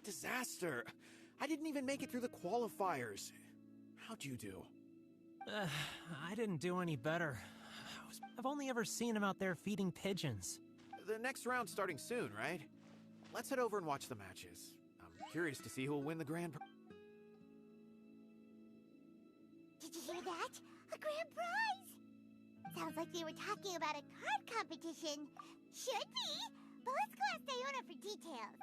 a disaster. I didn't even make it through the qualifiers. How'd you do? I didn't do any better. I've only ever seen him out there feeding pigeons. The next round's starting soon, right? Let's head over and watch the matches. I'm curious to see who'll win the grand... Did you hear that? A grand prize! Sounds like they were talking about a card competition. Should be! But let's go ask Diona for details.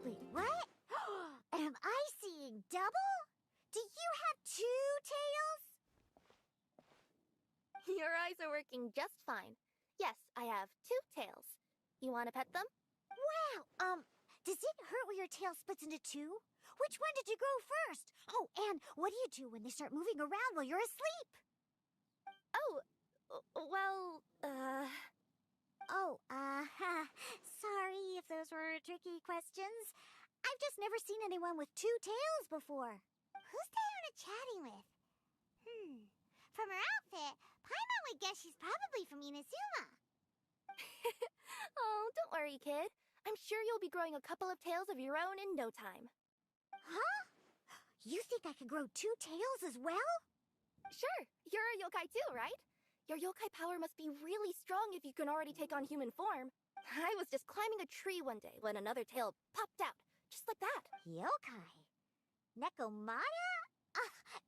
Wait, what? Am I seeing double? Do you have two tails? Your eyes are working just fine. Yes, I have two tails. You want to pet them? Wow, does it hurt when your tail splits into two? Which one did you grow first? Oh, and what do you do when they start moving around while you're asleep? Sorry if those were tricky questions. I've just never seen anyone with two tails before. Who's Diona chatting with? From her outfit, Paimon would guess she's probably from Inazuma. Oh, don't worry, kid. I'm sure you'll be growing a couple of tails of your own in no time. Huh? You think I could grow two tails as well? Sure, you're a yokai too, right? Your yokai power must be really strong if you can already take on human form. I was just climbing a tree one day when another tail popped out, just like that. Yokai? Nekomata?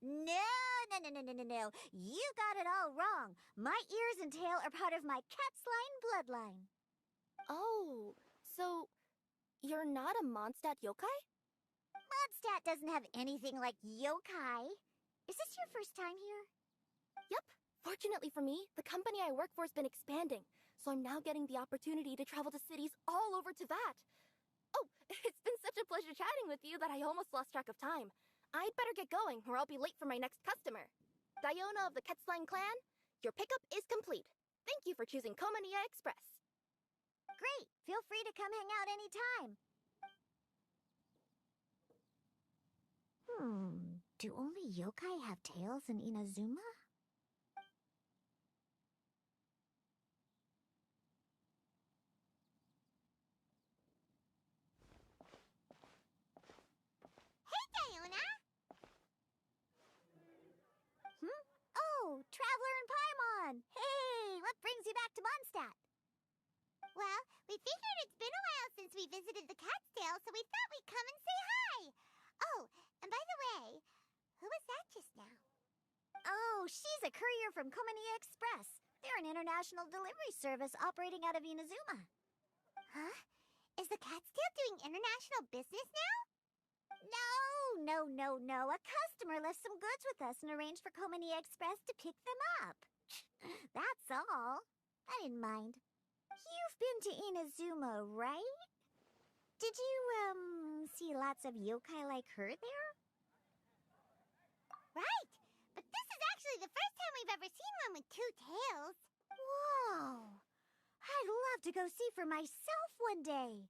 No. You got it all wrong. My ears and tail are part of my cat's line bloodline. Oh, so you're not a Mondstadt yokai? Mondstadt doesn't have anything like yokai. Is this your first time here? Yep. Fortunately for me, the company I work for has been expanding, so I'm now getting the opportunity to travel to cities all over Teyvat. Oh, it's been such a pleasure chatting with you that I almost lost track of time. I'd better get going, or I'll be late for my next customer. Diona of the Quetzline clan, your pickup is complete. Thank you for choosing Komania Express. Great. Feel free to come hang out anytime. Do only yokai have tails in Inazuma? Hey, Diona! Oh, Traveler and Paimon! Hey, what brings you back to Mondstadt? Well, we figured it's been a while since we visited the Cat's-tail, so we thought we'd come and say hi. Oh, and by the way, who was that just now? Oh, she's a courier from Komania Express. They're an international delivery service operating out of Inazuma. Huh? Is the Cat's-tail doing international business now? No. A customer left some goods with us and arranged for Komania Express to pick them up. That's all. I didn't mind. You've been to Inazuma, right? Did you, see lots of yokai like her there? Right! But this is actually the first time we've ever seen one with two tails. Whoa! I'd love to go see for myself one day.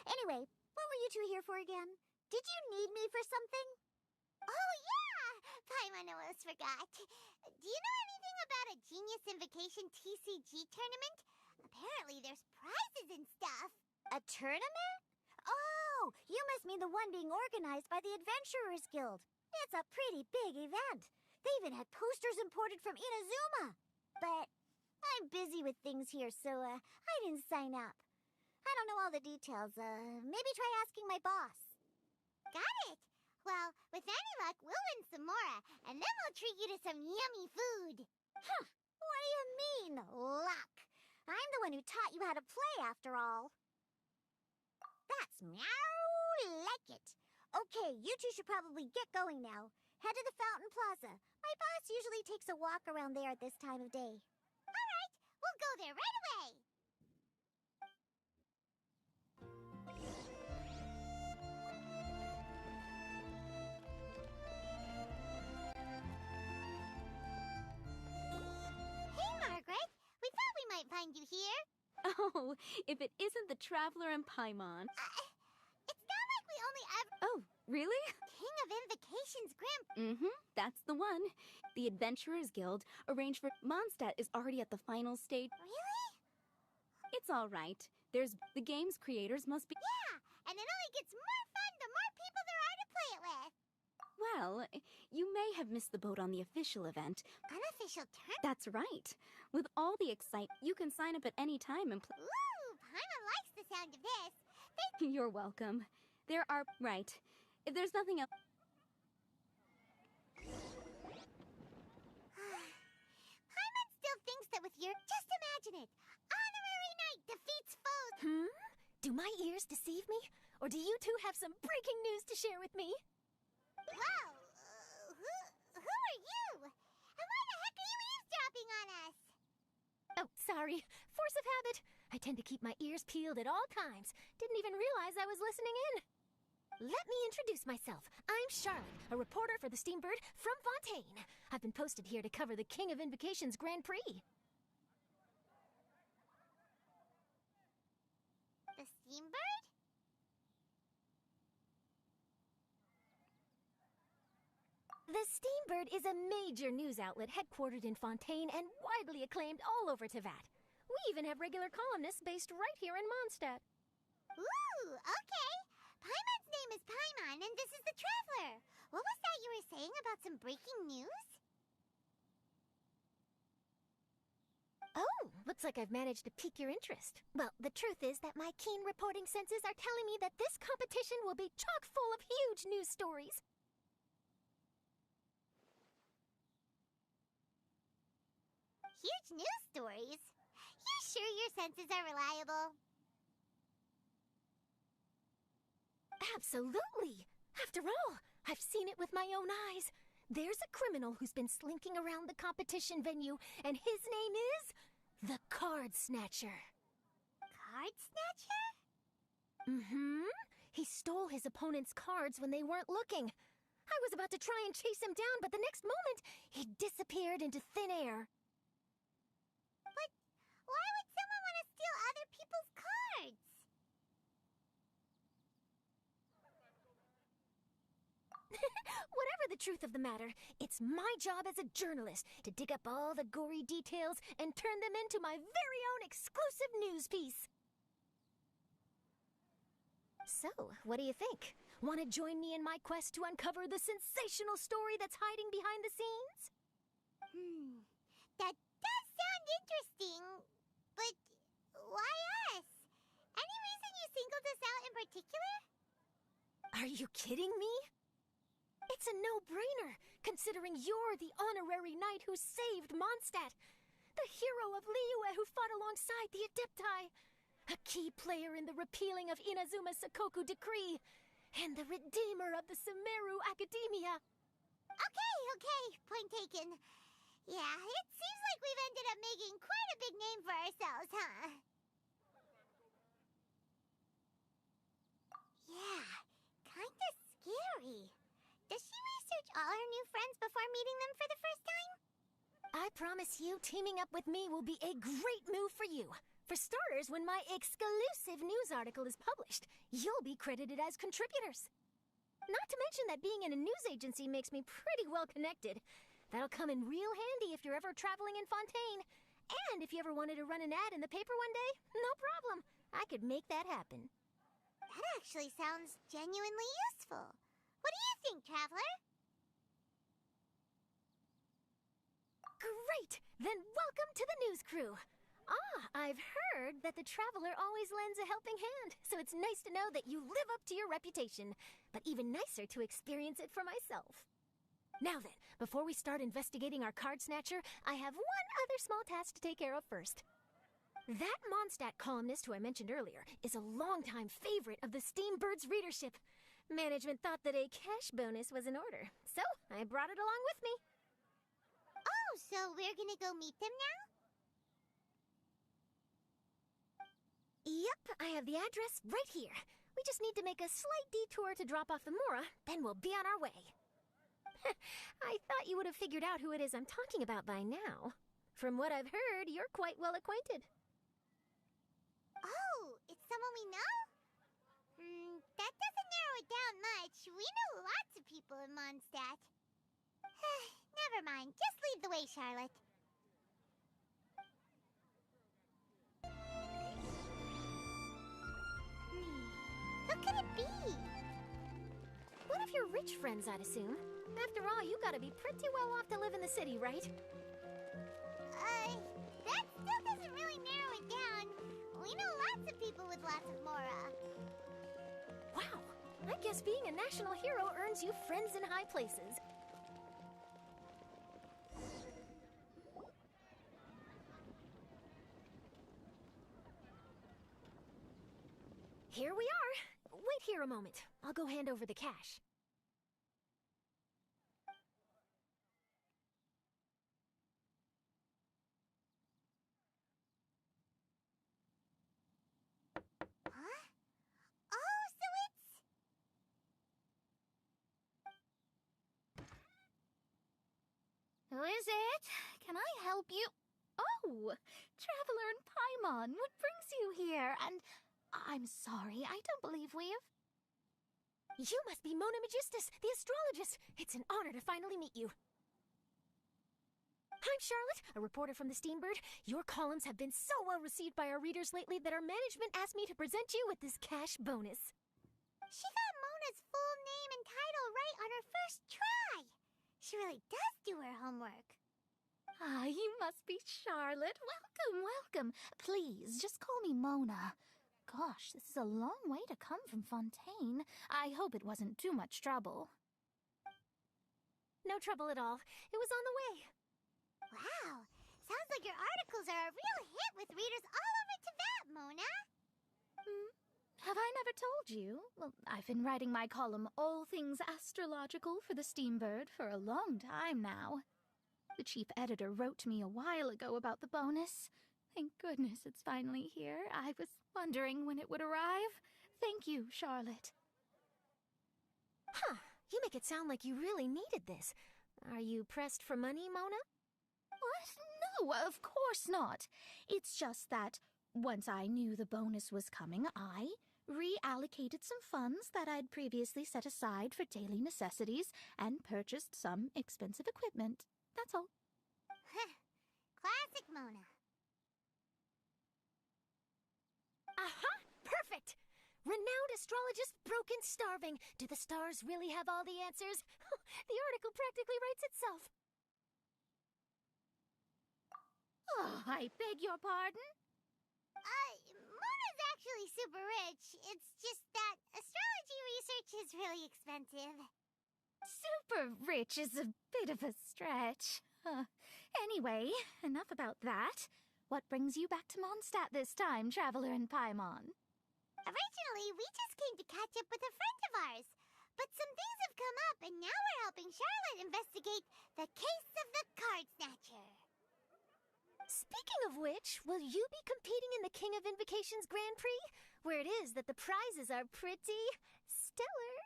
Anyway, what were you two here for again? Did you need me for something? Oh, yeah! Paimon almost forgot. Do you know anything about a Genius Invocation TCG tournament? Apparently there's prizes and stuff. A tournament? Oh, you must mean the one being organized by the Adventurers Guild. It's a pretty big event. They even had posters imported from Inazuma. But I'm busy with things here, so I didn't sign up. I don't know all the details. Maybe try asking my boss. Got it. Well, with any luck, we'll win some more, and then we'll treat you to some yummy food. Huh. What do you mean, luck? I'm the one who taught you how to play, after all. That's meow like it. Okay, you two should probably get going now. Head to the Fountain Plaza. My boss usually takes a walk around there at this time of day. All right, we'll go there right away. Hey, Oh, if it isn't the Traveler and Paimon. It's not like we only ever... Oh, really? King of Invocations Grand... Mm-hmm, that's the one. The Adventurers Guild arranged for... Mondstadt is already at the final stage. Really? It's all right. The game's creators must be... Yeah, and it only gets more fun the more people there are to play it with. Well, you may have missed the boat on the official event. Unofficial term? That's right. With all the excitement, you can sign up at any time and play. Ooh, Paimon likes the sound of this. You're welcome. There are... Right. If there's nothing else... Paimon still thinks that with your... Just imagine it. Honorary knight defeats foes. Do my ears deceive me? Or do you two have some breaking news to share with me? Whoa! Who are you? And why the heck are you eavesdropping on us? Oh, sorry. Force of habit. I tend to keep my ears peeled at all times. Didn't even realize I was listening in. Let me introduce myself. I'm Charlotte, a reporter for the Steambird from Fontaine. I've been posted here to cover the King of Invocations Grand Prix. The Steambird? The Steambird is a major news outlet headquartered in Fontaine and widely acclaimed all over Teyvat. We even have regular columnists based right here in Mondstadt. Ooh, okay. Paimon's name is Paimon, and this is the Traveler. What was that you were saying about some breaking news? Oh, looks like I've managed to pique your interest. Well, the truth is that my keen reporting senses are telling me that this competition will be chock full of huge news stories. Huge news stories? You sure your senses are reliable? Absolutely! After all, I've seen it with my own eyes. There's a criminal who's been slinking around the competition venue, and his name is... the Card Snatcher. Card Snatcher? Mm-hmm. He stole his opponent's cards when they weren't looking. I was about to try and chase him down, but the next moment, he disappeared into thin air. But why would someone want to steal other people's cards? Whatever the truth of the matter, it's my job as a journalist to dig up all the gory details and turn them into my very own exclusive news piece. So, what do you think? Want to join me in my quest to uncover the sensational story that's hiding behind the scenes? That does sound interesting, but why us? Any reason you singled us out in particular? Are you kidding me? It's a no-brainer, considering you're the honorary knight who saved Mondstadt, the hero of Liyue who fought alongside the Adepti, a key player in the repealing of Inazuma's Sakoku Decree, and the redeemer of the Sumeru Academia. Okay, point taken. Yeah, it seems like we've ended up making quite a big name for ourselves, huh? Yeah, kinda scary. Does she research all her new friends before meeting them for the first time? I promise you, teaming up with me will be a great move for you. For starters, when my exclusive news article is published, you'll be credited as contributors. Not to mention that being in a news agency makes me pretty well connected. That'll come in real handy if you're ever traveling in Fontaine. And if you ever wanted to run an ad in the paper one day, no problem. I could make that happen. That actually sounds genuinely useful. What do you think, Traveler? Great! Then welcome to the news crew. I've heard that the Traveler always lends a helping hand, so it's nice to know that you live up to your reputation, but even nicer to experience it for myself. Now then, before we start investigating our card snatcher, I have one other small task to take care of first. That Mondstadt columnist who I mentioned earlier is a longtime favorite of the Steambird's readership. Management thought that a cash bonus was in order, so I brought it along with me. Oh, so we're gonna go meet them now? Yep, I have the address right here. We just need to make a slight detour to drop off the Mora, then we'll be on our way. I thought you would have figured out who it is I'm talking about by now. From what I've heard, you're quite well acquainted. Someone we know? That doesn't narrow it down much. We know lots of people in Mondstadt. Never mind. Just lead the way, Charlotte. Who could it be? One of your rich friends, I'd assume. After all, you gotta be pretty well off to live in the city, right? That still doesn't really narrow it down. We know lots of people with lots of mora. Wow, I guess being a national hero earns you friends in high places. Here we are. Wait here a moment. I'll go hand over the cash. Huh? Oh, so it's... Who is it? Can I help you? Oh, Traveler and Paimon, what brings you here? And I'm sorry, I don't believe we've... You must be Mona Magistus, the astrologist. It's an honor to finally meet you. I'm Charlotte, a reporter from the Steambird. Your columns have been so well received by our readers lately that our management asked me to present you with this cash bonus. She got Mona's full name and title right on her first try. She really does do her homework. Ah, you must be Charlotte. Welcome, welcome. Please, just call me Mona. Gosh, this is a long way to come from Fontaine. I hope it wasn't too much trouble. No trouble at all. It was on the way. Wow, sounds like your articles are a real hit with readers all over Teyvat, Mona. Have I never told you? Well, I've been writing my column, All Things Astrological, for the Steambird for a long time now. The chief editor wrote to me a while ago about the bonus. Thank goodness it's finally here. I was wondering when it would arrive. Thank you, Charlotte. Huh, you make it sound like you really needed this. Are you pressed for money, Mona? What? No, of course not. It's just that once I knew the bonus was coming, I reallocated some funds that I'd previously set aside for daily necessities and purchased some expensive equipment. That's all. Classic Mona. Aha! Perfect! Renowned astrologist, broken, starving. Do the stars really have all the answers? The article practically writes itself. Oh, I beg your pardon? Mona's actually super rich. It's just that astrology research is really expensive. Super rich is a bit of a stretch. Anyway, enough about that. What brings you back to Mondstadt this time, Traveler and Paimon? Originally, we just came to catch up with a friend of ours. But some things have come up, and now we're helping Charlotte investigate the case of the Card Snatcher. Speaking of which, will you be competing in the King of Invocations Grand Prix? Where it is that the prizes are pretty stellar.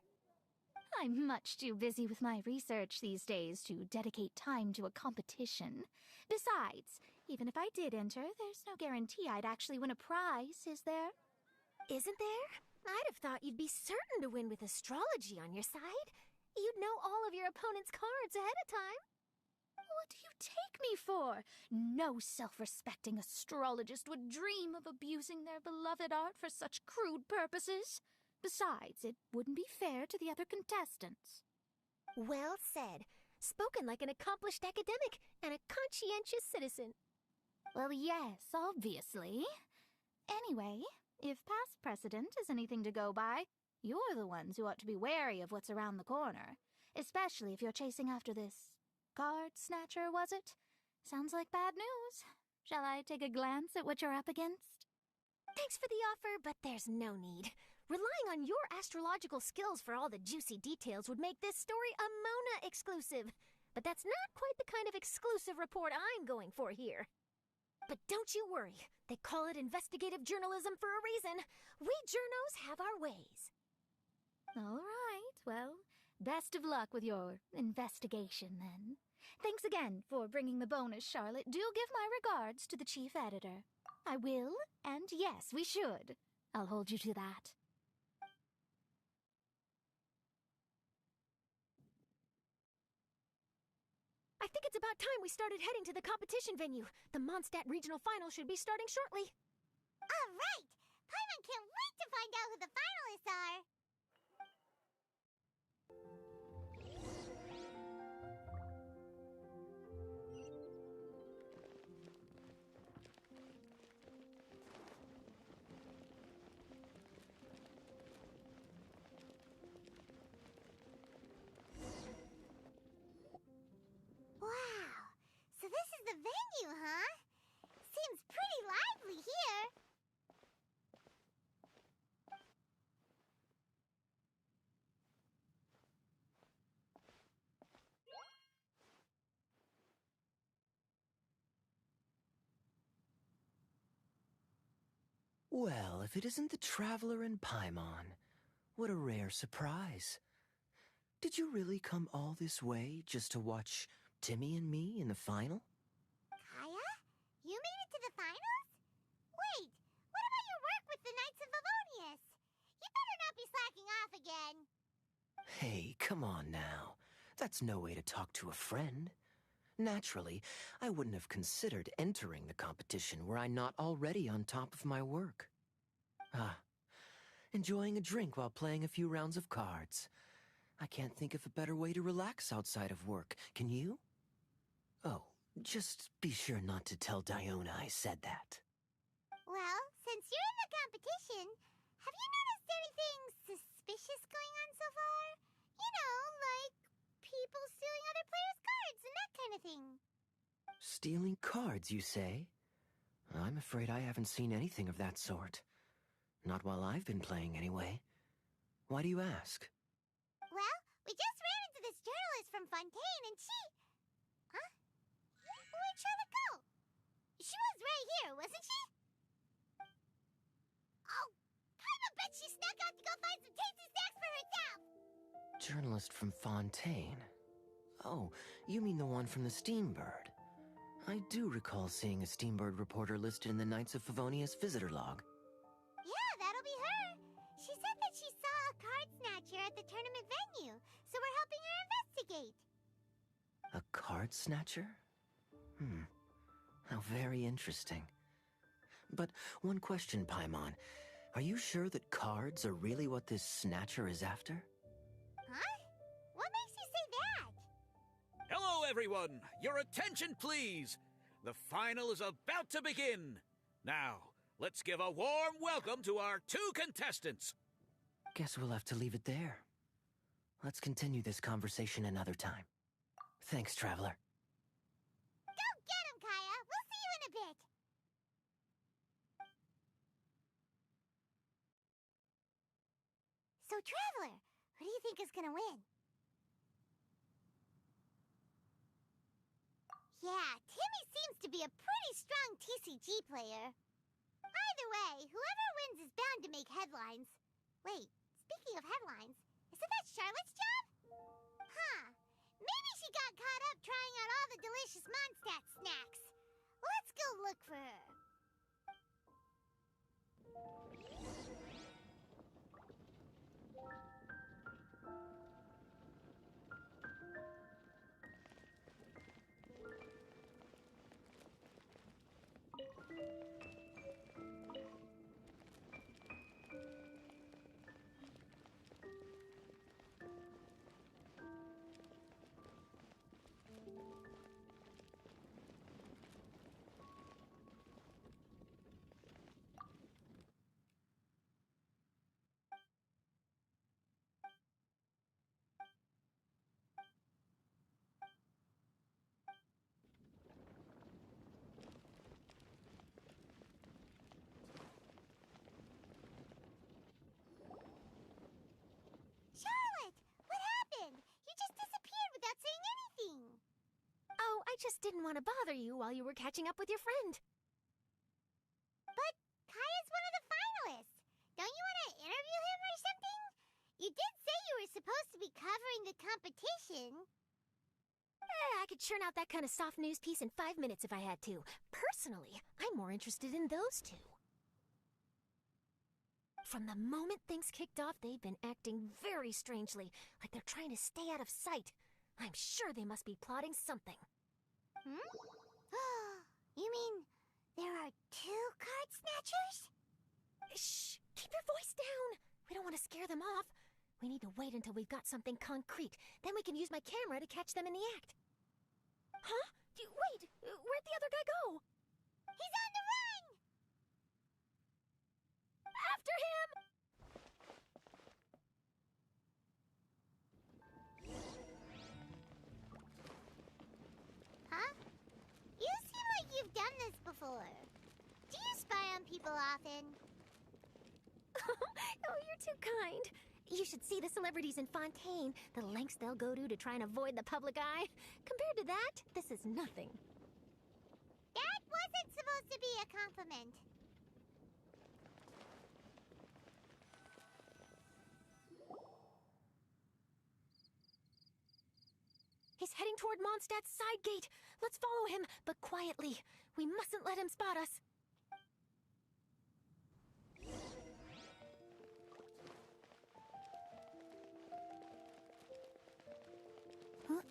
I'm much too busy with my research these days to dedicate time to a competition. Besides, even if I did enter, there's no guarantee I'd actually win a prize, is there? Isn't there? I'd have thought you'd be certain to win with astrology on your side. You'd know all of your opponent's cards ahead of time. What do you take me for? No self-respecting astrologist would dream of abusing their beloved art for such crude purposes. Besides, it wouldn't be fair to the other contestants. Well said. Spoken like an accomplished academic and a conscientious citizen. Well, yes, obviously. Anyway, if past precedent is anything to go by, you're the ones who ought to be wary of what's around the corner. Especially if you're chasing after this card snatcher, was it? Sounds like bad news. Shall I take a glance at what you're up against? Thanks for the offer, but there's no need. Relying on your astrological skills for all the juicy details would make this story a Mona exclusive. But that's not quite the kind of exclusive report I'm going for here. But don't you worry. They call it investigative journalism for a reason. We journos have our ways. All right, well, best of luck with your investigation, then. Thanks again for bringing the bonus, Charlotte. Do give my regards to the chief editor. I will, and yes, we should. I'll hold you to that. I think it's about time we started heading to the competition venue. The Mondstadt Regional Final should be starting shortly. All right! Paimon can't wait to find out who the finalists are! Wow! So this is the venue, huh? Seems pretty lively here. Well, if it isn't the Traveler and Paimon, what a rare surprise. Did you really come all this way just to watch Timmy and me in the final? Kaya? You made it to the finals? Wait, what about your work with the Knights of Favonius? You better not be slacking off again. Hey, come on now. That's no way to talk to a friend. Naturally, I wouldn't have considered entering the competition were I not already on top of my work. Enjoying a drink while playing a few rounds of cards. I can't think of a better way to relax outside of work, can you? Oh, just be sure not to tell Diona I said that. Well, since you're in the competition, have you noticed anything suspicious going on so far? You know, like people stealing other players' cards and that kind of thing. Stealing cards, you say? I'm afraid I haven't seen anything of that sort. Not while I've been playing, anyway. Why do you ask? Well, we just ran into this journalist from Fontaine and she... Huh? Where'd Charlotte go? She was right here, wasn't she? Oh, I bet she snuck out to go find some tasty snacks for herself! Journalist from Fontaine? Oh, you mean the one from the Steambird. I do recall seeing a Steambird reporter listed in the Knights of Favonius visitor log. Yeah, that'll be her. She said that she saw a card snatcher at the tournament venue, so we're helping her investigate. A card snatcher? How very interesting. But one question, Paimon. Are you sure that cards are really what this snatcher is after? Huh? What makes you say that? Hello, everyone! Your attention, please! The final is about to begin! Now, let's give a warm welcome to our 2 contestants! Guess we'll have to leave it there. Let's continue this conversation another time. Thanks, Traveler. Go get him, Kaya! We'll see you in a bit! So, Traveler, who do you think is gonna win? Yeah, Timmy seems to be a pretty strong TCG player. Either way, whoever wins is bound to make headlines. Wait, speaking of headlines, isn't that Charlotte's job? Huh. Maybe she got caught up trying out all the delicious Mondstadt snacks. Let's go look for her. Charlotte, what happened? You just disappeared without saying anything. Oh, I just didn't want to bother you while you were catching up with your friend. But Kaya's one of the finalists. Don't you want to interview him or something? You did say you were supposed to be covering the competition. I could churn out that kind of soft news piece in 5 minutes if I had to. Personally, I'm more interested in those 2. From the moment things kicked off, they've been acting very strangely, like they're trying to stay out of sight. I'm sure they must be plotting something. Hmm? You mean there are 2 card snatchers? Shh! Keep your voice down! We don't want to scare them off. We need to wait until we've got something concrete. Then we can use my camera to catch them in the act. Huh? Wait! Where'd the other guy go? He's on the run! After him! Huh? You seem like you've done this before. Do you spy on people often? Oh, you're too kind. You should see the celebrities in Fontaine, the lengths they'll go to try and avoid the public eye. Compared to that, this is nothing. That wasn't supposed to be a compliment. He's heading toward Mondstadt's side gate. Let's follow him, but quietly. We mustn't let him spot us. Huh?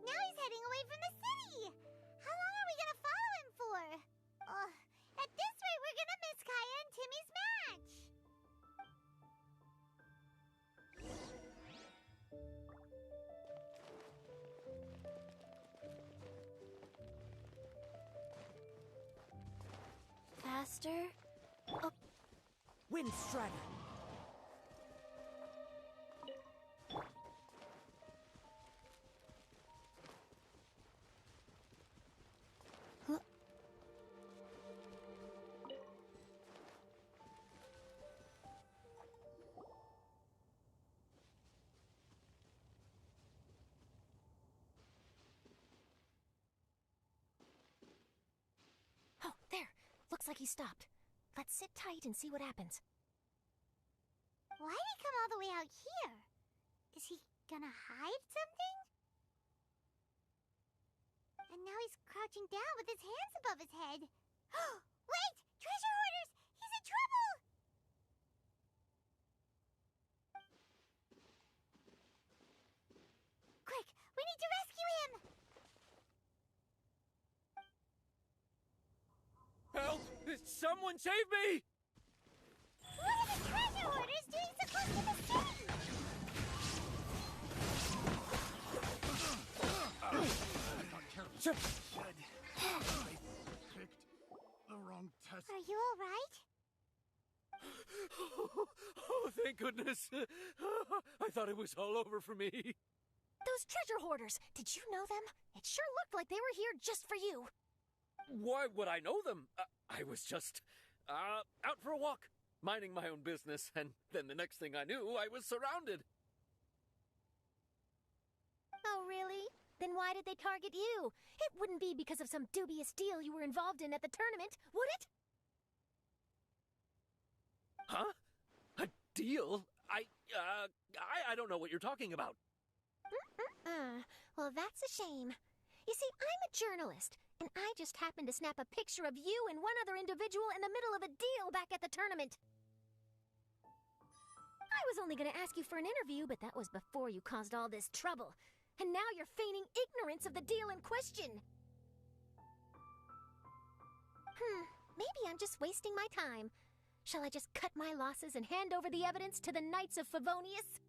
Now he's heading away from the city! How long are we gonna follow him for? At this rate, we're gonna miss Kaya and Timmy's match! Faster? Oh, Wind Strider. huh? Oh, there. Looks like he stopped. Let's sit tight and see what happens. Why'd he come all the way out here? Is he gonna hide something? And now he's crouching down with his hands above his head. Wait! Treasure hoarders! He's in trouble! Quick! We need to rescue him! Help! Someone save me! What are the treasure hoarders doing so close to the city? I picked the wrong test. Are you alright? Oh, thank goodness. I thought it was all over for me. Those treasure hoarders, did you know them? It sure looked like they were here just for you. Why would I know them? I was just out for a walk, minding my own business, and then the next thing I knew, I was surrounded. Oh, really? Then why did they target you? It wouldn't be because of some dubious deal you were involved in at the tournament, would it? Huh? A deal? I don't know what you're talking about. Well, that's a shame. You see, I'm a journalist, and I just happened to snap a picture of you and one other individual in the middle of a deal back at the tournament. I was only going to ask you for an interview, but that was before you caused all this trouble. And now you're feigning ignorance of the deal in question. Maybe I'm just wasting my time. Shall I just cut my losses and hand over the evidence to the Knights of Favonius?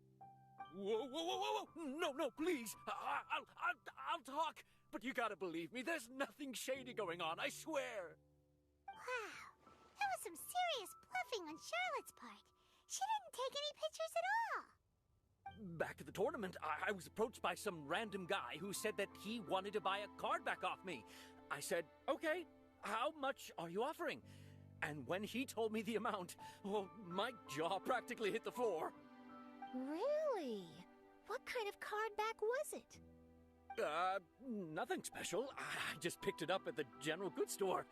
Whoa. No, please. I'll talk. But you gotta believe me, there's nothing shady going on, I swear. Wow. That was some serious bluffing on Charlotte's part. She didn't take any pictures at all. Back at the tournament, I was approached by some random guy who said that he wanted to buy a card back off me. I said, okay, how much are you offering? And when he told me the amount, well, my jaw practically hit the floor. Really? What kind of card back was it? Nothing special. I just picked it up at the general goods store.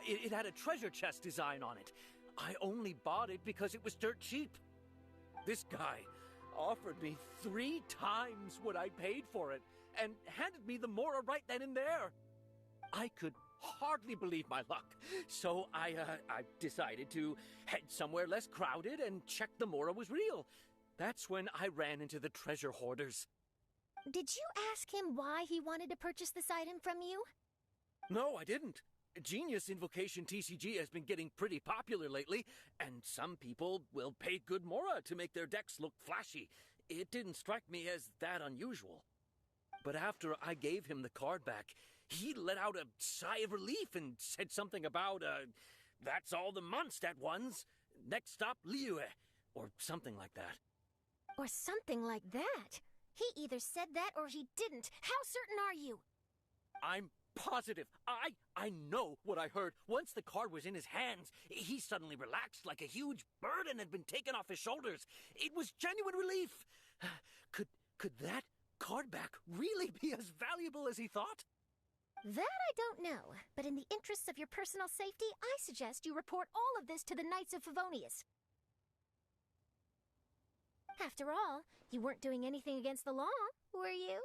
It had a treasure chest design on it. I only bought it because it was dirt cheap. This guy offered me 3 times what I paid for it, and handed me the Mora right then and there. I could hardly believe my luck, so I decided to head somewhere less crowded and check the Mora was real. That's when I ran into the treasure hoarders. Did you ask him why he wanted to purchase this item from you? No, I didn't. Genius Invocation TCG has been getting pretty popular lately, and some people will pay good Mora to make their decks look flashy. It didn't strike me as that unusual. But after I gave him the card back, he let out a sigh of relief and said something about, that's all the Mondstadt ones. Next stop, Liyue, or something like that. Or something like that? He either said that or he didn't. How certain are you? I'm positive. I know what I heard. Once the card was in his hands, he suddenly relaxed like a huge burden had been taken off his shoulders. It was genuine relief. Could that card back really be as valuable as he thought? That I don't know, but in the interests of your personal safety, I suggest you report all of this to the Knights of Favonius. After all, you weren't doing anything against the law, were you?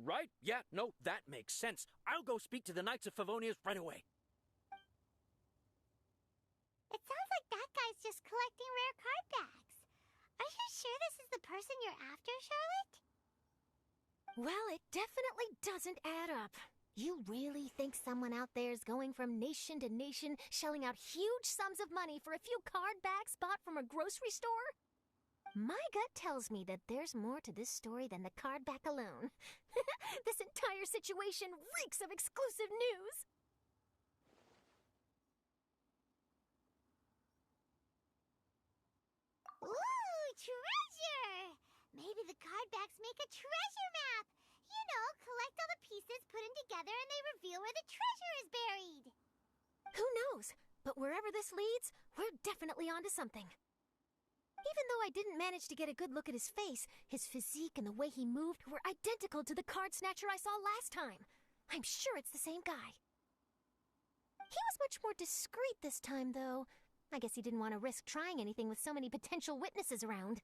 Right. Yeah, no, that makes sense. I'll go speak to the Knights of Favonius right away. It sounds like that guy's just collecting rare card backs. Are you sure this is the person you're after, Charlotte? Well, it definitely doesn't add up. You really think someone out there is going from nation to nation, shelling out huge sums of money for a few card backs bought from a grocery store? My gut tells me that there's more to this story than the card back alone. This entire situation reeks of exclusive news! Ooh, treasure! Maybe the card backs make a treasure map! You know, collect all the pieces, put them together, and they reveal where the treasure is buried! Who knows? But wherever this leads, we're definitely onto something. Even though I didn't manage to get a good look at his face, his physique and the way he moved were identical to the card snatcher I saw last time. I'm sure it's the same guy. He was much more discreet this time, though. I guess he didn't want to risk trying anything with so many potential witnesses around.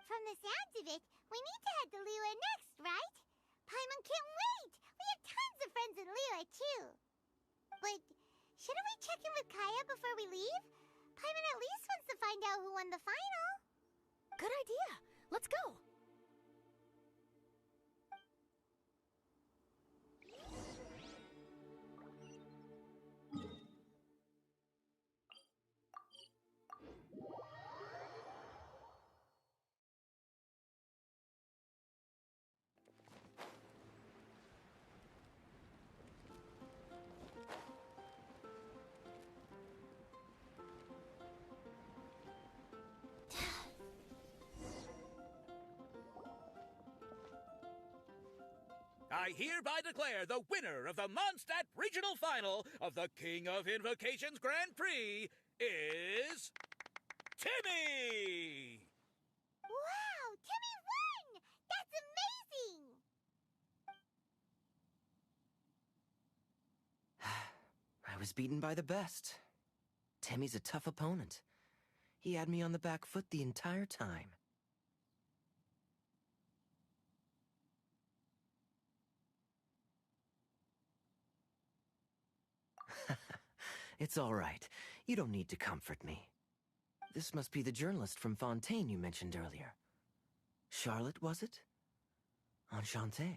From the sounds of it, we need to head to Liyue next, right? Paimon can't wait! We have tons of friends in Liyue, too. But shouldn't we check in with Kaya before we leave? Paimon at least wants to find out who won the final. Good idea. Let's go. I hereby declare the winner of the Mondstadt Regional Final of the King of Invocations Grand Prix is... Timmy! Wow, Timmy won! That's amazing! I was beaten by the best. Timmy's a tough opponent. He had me on the back foot the entire time. It's all right. You don't need to comfort me. This must be the journalist from Fontaine you mentioned earlier. Charlotte, was it? Enchanté.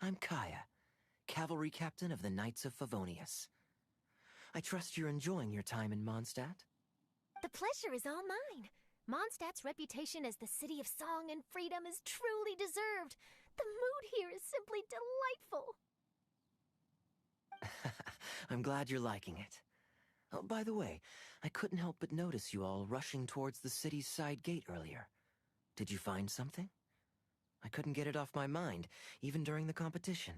I'm Kaya, cavalry captain of the Knights of Favonius. I trust you're enjoying your time in Mondstadt? The pleasure is all mine. Mondstadt's reputation as the city of song and freedom is truly deserved. The mood here is simply delightful. I'm glad you're liking it. Oh, by the way, I couldn't help but notice you all rushing towards the city's side gate earlier. Did you find something? I couldn't get it off my mind, even during the competition.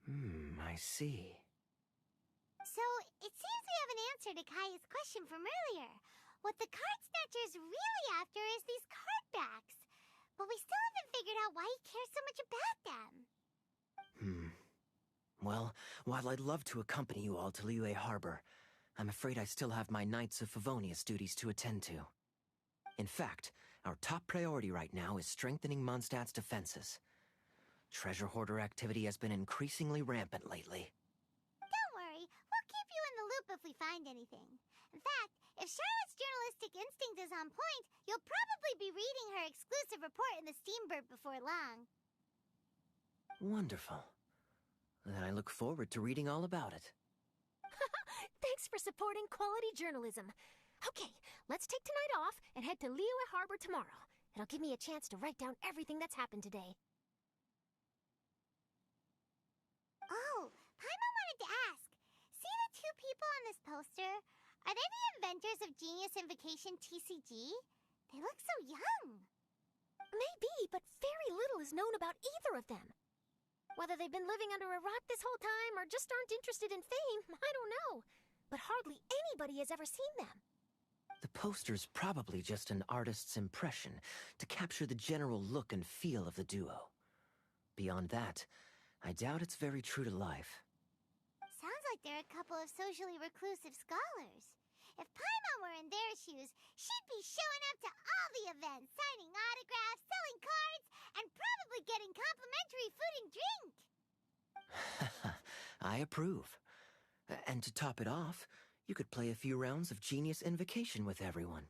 I see. So, it seems we have an answer to Kaya's question from earlier. What the card snatcher's really after is these card backs. But we still haven't figured out why he cares so much about them. Well, while I'd love to accompany you all to Liyue Harbor, I'm afraid I still have my Knights of Favonius duties to attend to. In fact, our top priority right now is strengthening Mondstadt's defenses. Treasure hoarder activity has been increasingly rampant lately. Don't worry, we'll keep you in the loop if we find anything. In fact, if Charlotte's journalistic instinct is on point, you'll probably be reading her exclusive report in the Steambird before long. Wonderful. Then I look forward to reading all about it. Thanks for supporting quality journalism. Okay, let's take tonight off and head to Liyue Harbor tomorrow. It'll give me a chance to write down everything that's happened today. Oh, Paimon wanted to ask. See the two people on this poster? Are they the inventors of Genius Invocation TCG? They look so young. Maybe, but very little is known about either of them. Whether they've been living under a rock this whole time or just aren't interested in fame, I don't know. But hardly anybody has ever seen them. The poster's probably just an artist's impression to capture the general look and feel of the duo. Beyond that, I doubt it's very true to life. Sounds like they're a couple of socially reclusive scholars. If Paimon were in their shoes, she'd be showing up to all the events, signing autographs, selling cards, and probably getting complimentary food and drink. I approve. And to top it off, you could play a few rounds of Genius Invocation with everyone.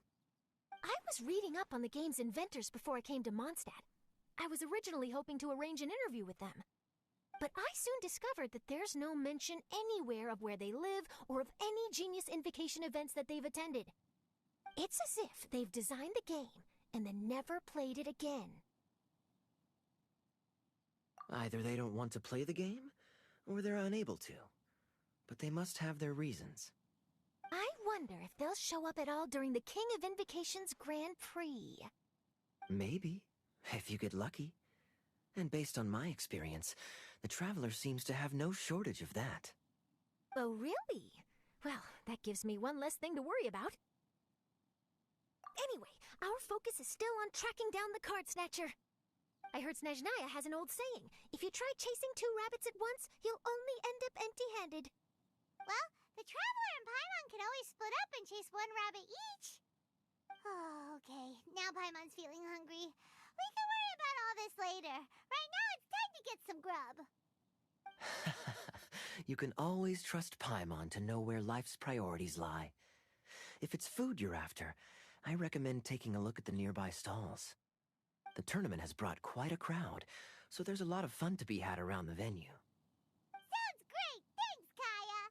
I was reading up on the game's inventors before I came to Mondstadt. I was originally hoping to arrange an interview with them. But I soon discovered that there's no mention anywhere of where they live or of any Genius Invocation events that they've attended. It's as if they've designed the game and then never played it again. Either they don't want to play the game, or they're unable to. But they must have their reasons. I wonder if they'll show up at all during the King of Invocation's Grand Prix. Maybe, if you get lucky. And based on my experience, the Traveler seems to have no shortage of that. Oh, really? Well, that gives me one less thing to worry about. Anyway, our focus is still on tracking down the card snatcher. I heard Snezhnaya has an old saying, if you try chasing two rabbits at once, you'll only end up empty-handed. Well, the Traveler and Paimon can always split up and chase one rabbit each. Oh, okay. Now Paimon's feeling hungry. We can worry about all this later. Right now, it's time to get some grub. You can always trust Paimon to know where life's priorities lie. If it's food you're after, I recommend taking a look at the nearby stalls. The tournament has brought quite a crowd, so there's a lot of fun to be had around the venue. Sounds great! Thanks, Kaya!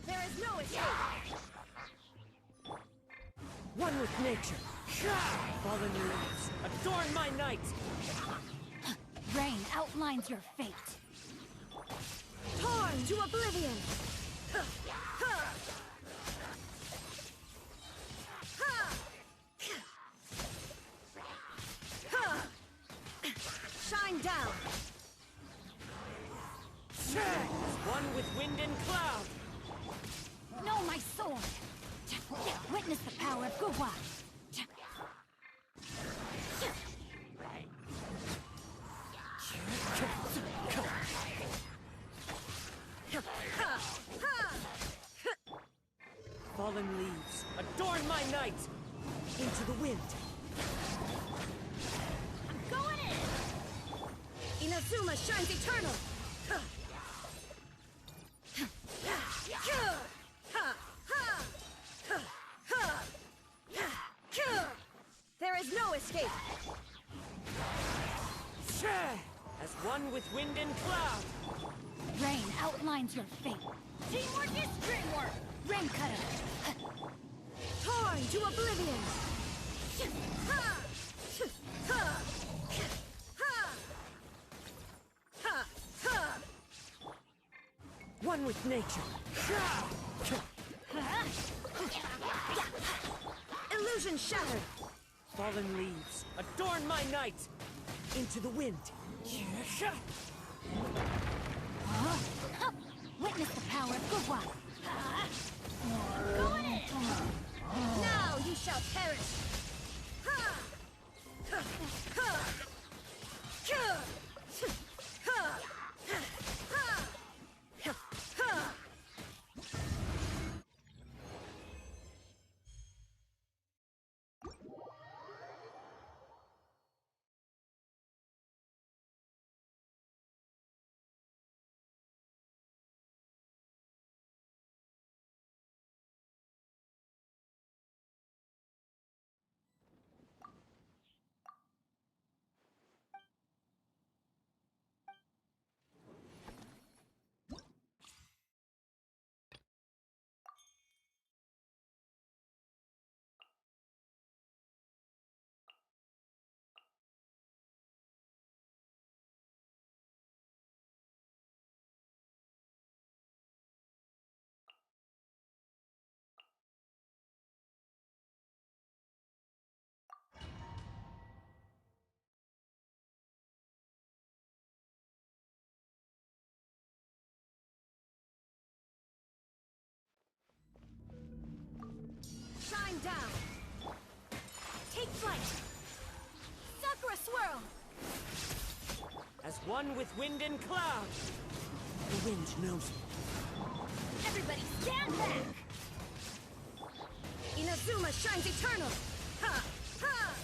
There is no escape! One with nature. Fallen leaves, adorn my night! Rain outlines your fate. Torn to oblivion! Shine down! with wind and cloud. Know my sword. Witness the power of Guwa. Fallen leaves, adorn my night. Into the wind. I'm going in. Inazuma shines eternal! There is no escape! As one with wind and cloud. Rain outlines your fate. Teamwork is dreamwork. Rain cutter. Torn to oblivion! One with nature. Illusion shattered! Fallen leaves, adorn my night. Into the wind. Witness the power of Guwa. Going in. Now you shall perish! Shine down! Take flight! Sakura swirl! As one with wind and cloud. The wind knows me. Everybody stand back! Inazuma shines eternal! Ha! Ha!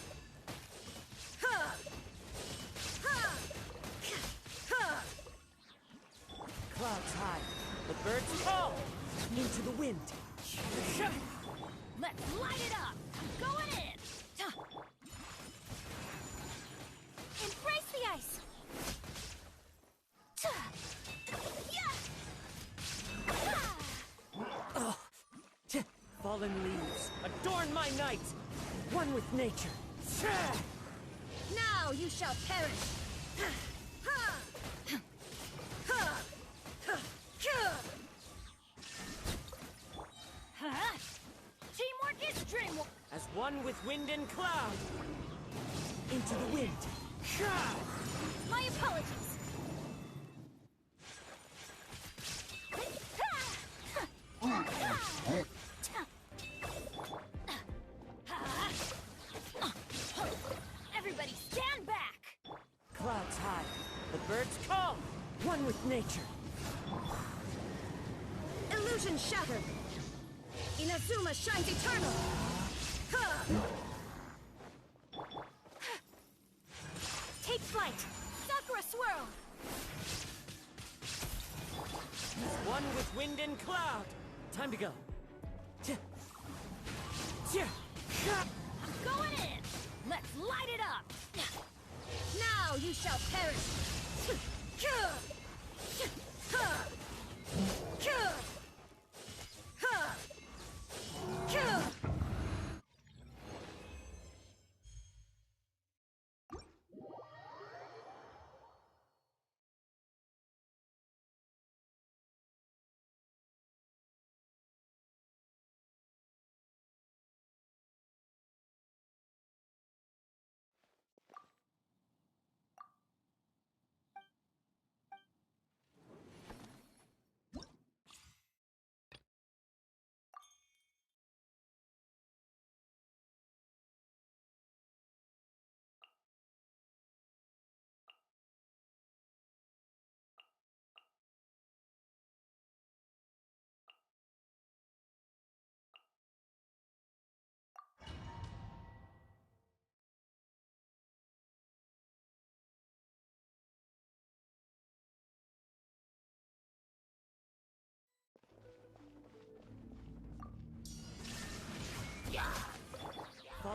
Ha! Ha! Ha! Clouds high, the birds call. Into the wind. Let's light it up. Going in. Embrace the ice! Fallen leaves, adorn my night. One with nature. Now you shall perish! Teamwork is dreamwork. As one with wind and cloud. Into the wind. My apologies! Everybody stand back. Clouds high, the birds call. One with nature. Illusion shattered! Inazuma shines eternal! Take flight! Sakura swirl! One with wind and cloud. Time to go. I'm going in. Let's light it up. Now you shall perish!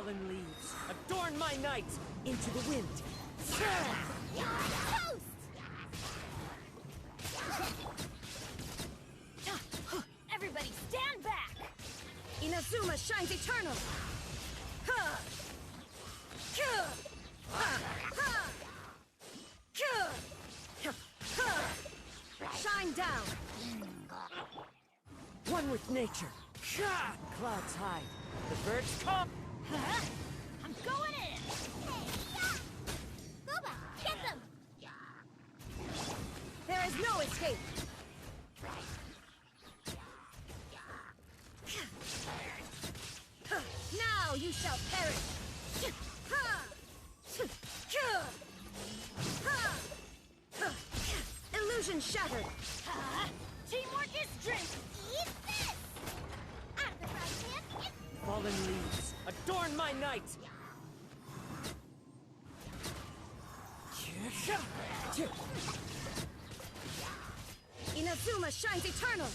Fallen leaves, adorn my night into the wind. You're toast! Everybody stand back! Inazuma shines eternal! Ha! Ka! Ha! Ha! Ka! Ha! Shine down! One with nature. Clouds hide. The birds come. Huh? I'm going in! Gooba, get them! There is no escape! Now you shall perish! Illusion shattered! Teamwork is strength! Eat this! Out of the frying pan, Fallen leaves, adorn my night. Inazuma shines eternal!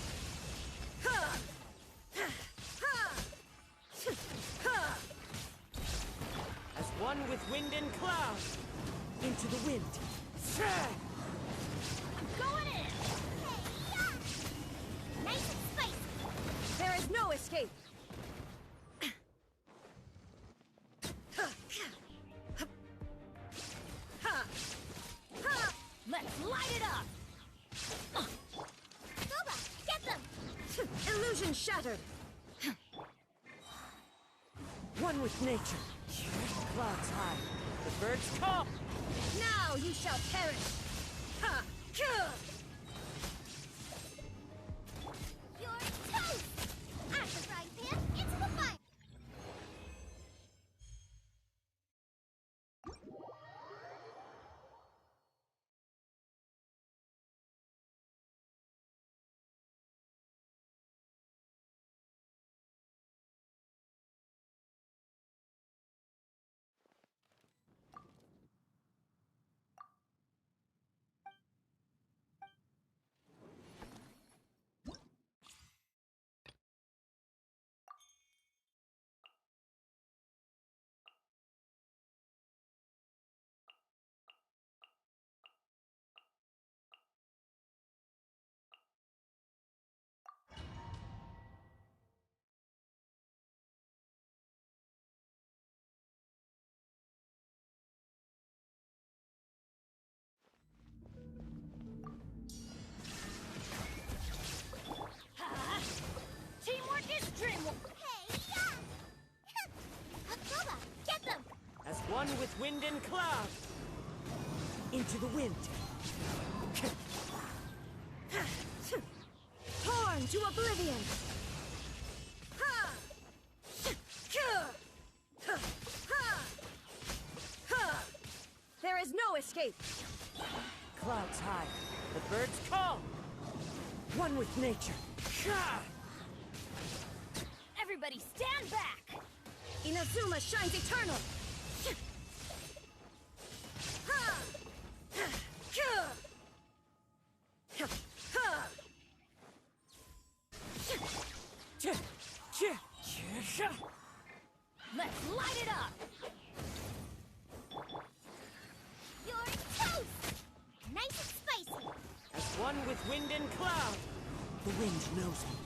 As one with wind and cloud. Into the wind. I'm going in! nice and spicy! There is no escape! Let's light it up! Gooba, get them! Illusion shattered! One with nature. Clouds high. The birds come. Now you shall perish! Ha! You're toast! Out of the frying pan, into the fire! Teamwork is dreamwork! Gooba, get them! As one with wind and cloud. Into the wind. Torn to oblivion! Ha! There is no escape! Clouds high. The birds come. One with nature. Everybody stand back! Inazuma shines eternal! Let's light it up! You're toast! Nice and spicy! As one with wind and cloud. The wind knows me.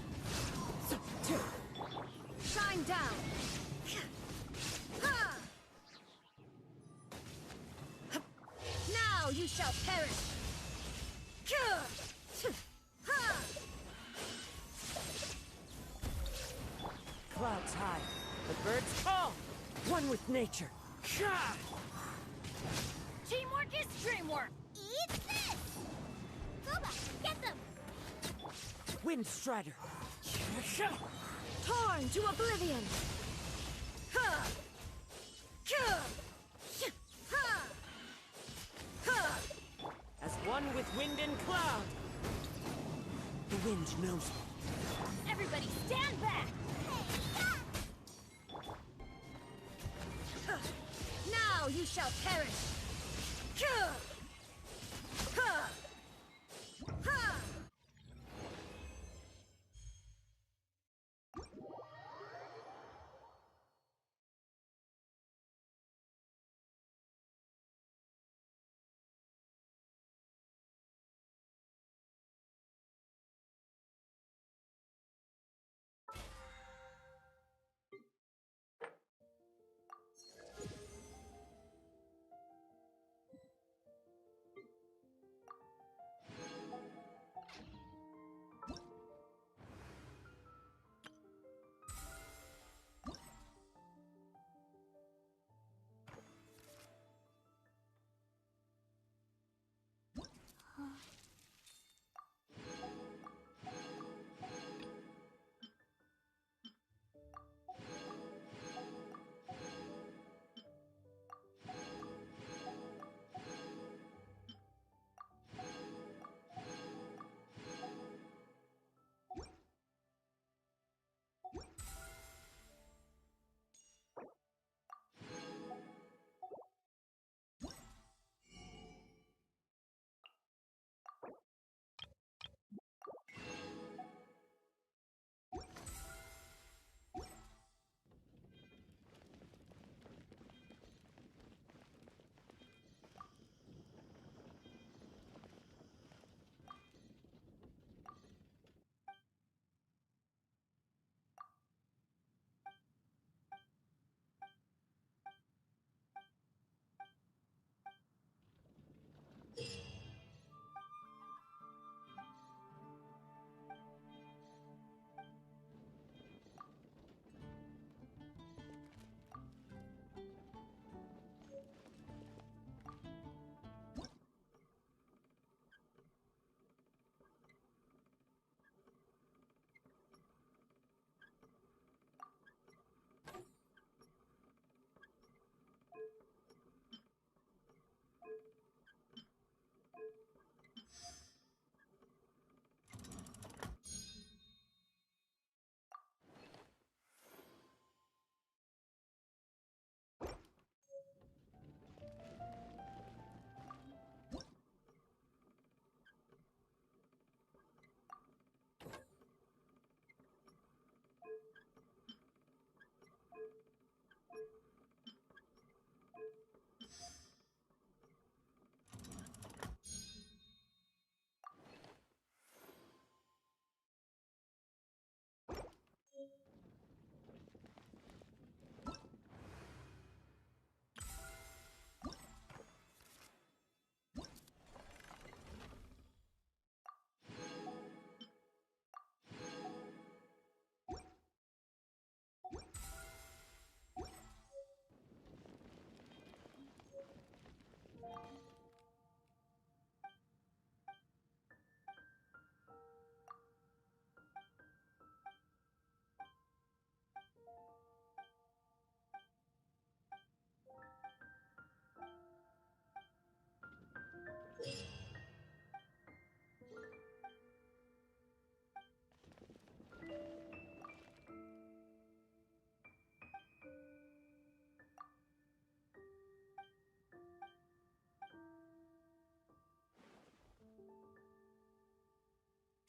Shine down! Now you shall perish! Clouds high. The birds come. One with nature. Teamwork is dreamwork! Eat this! Gooba, get them! Wind Strider. Torn to oblivion! As one with wind and cloud. The wind knows me. Everybody stand back! Now you shall perish!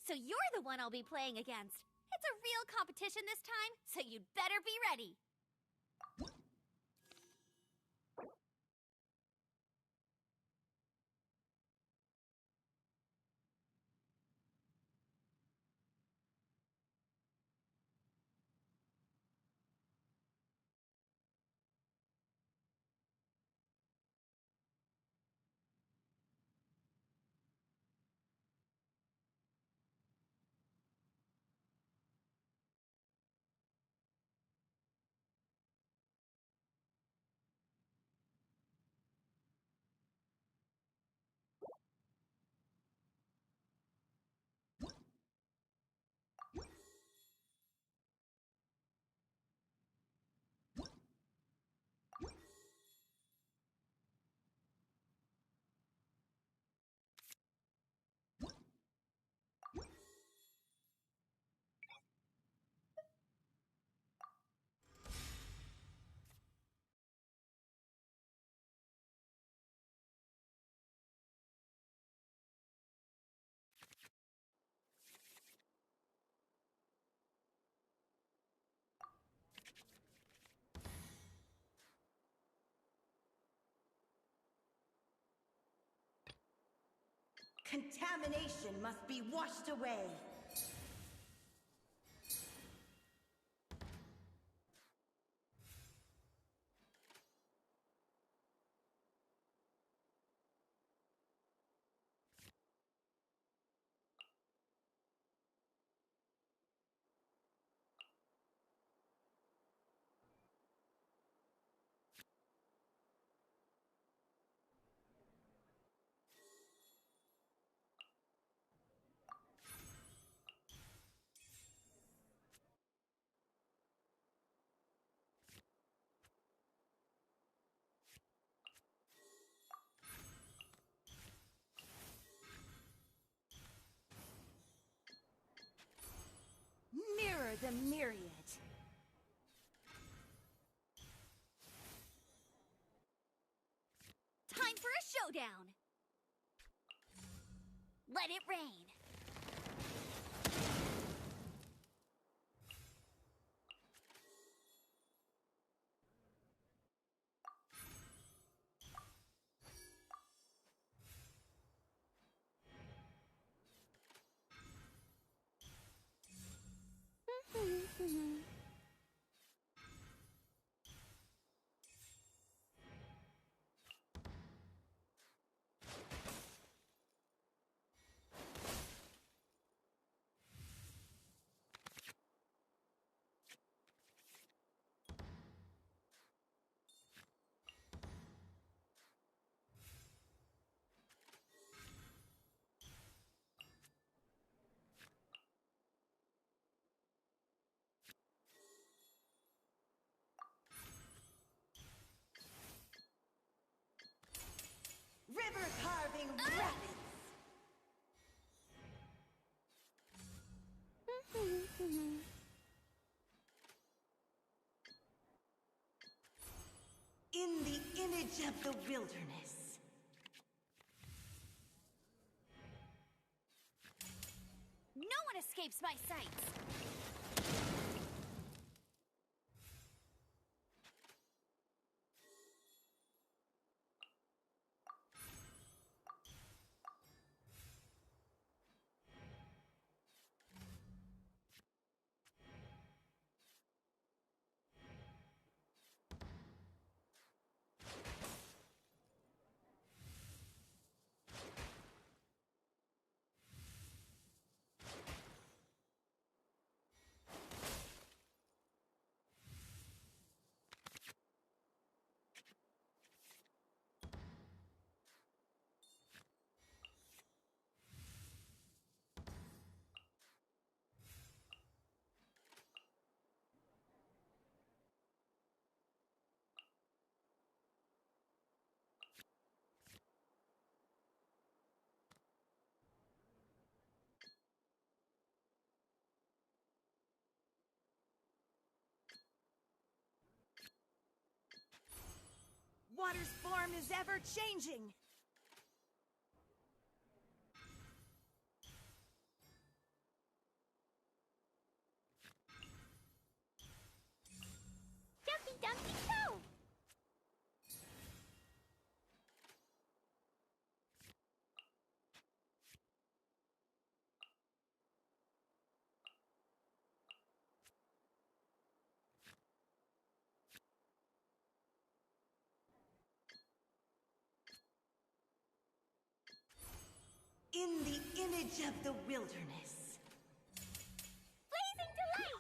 so you're the one I'll be playing against. It's a real competition this time, so you'd better be ready. Contamination must be washed away. Mirror the myriad. Time for a showdown! Let it rain! River carving rapids. In the image of the wilderness. No one escapes my sights! Water's form is ever changing. image of the wilderness. Blazing delight!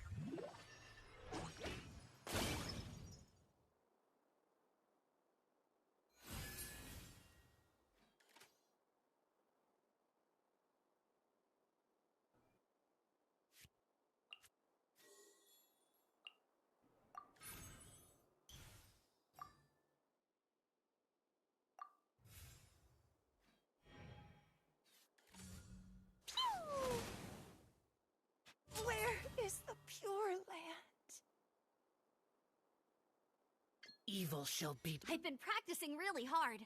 Where is the Pure Land? Evil shall be. I've been practicing really hard.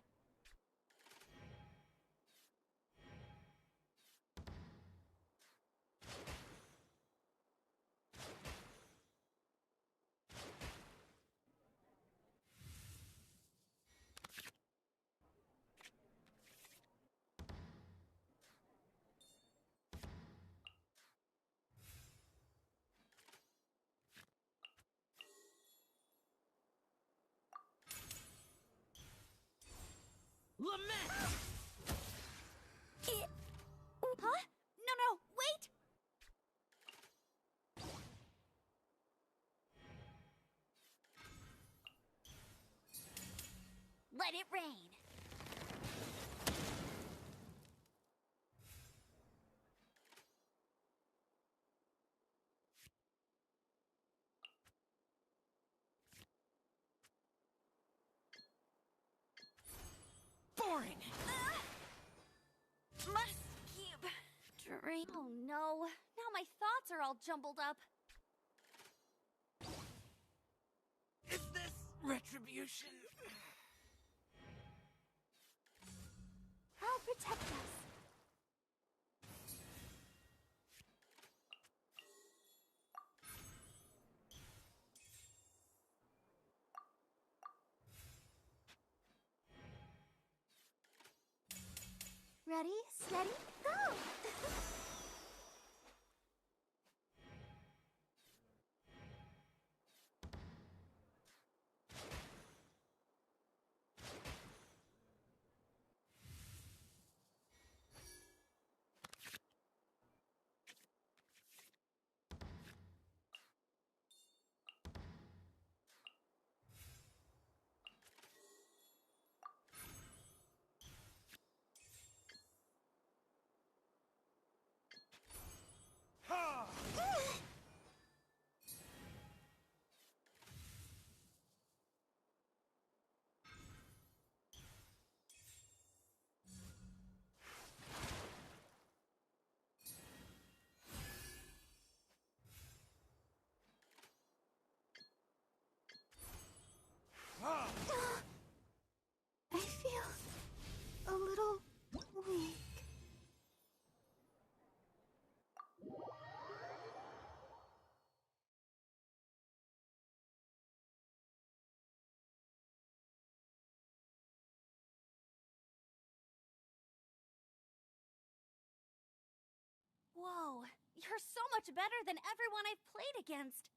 Lament! Huh? No, wait! Let it rain. Boring! Must keep dream. Oh no, now my thoughts are all jumbled up. Is this retribution? I'll protect us. Ready, steady, go! I feel a little weak. Whoa, you're so much better than everyone I've played against.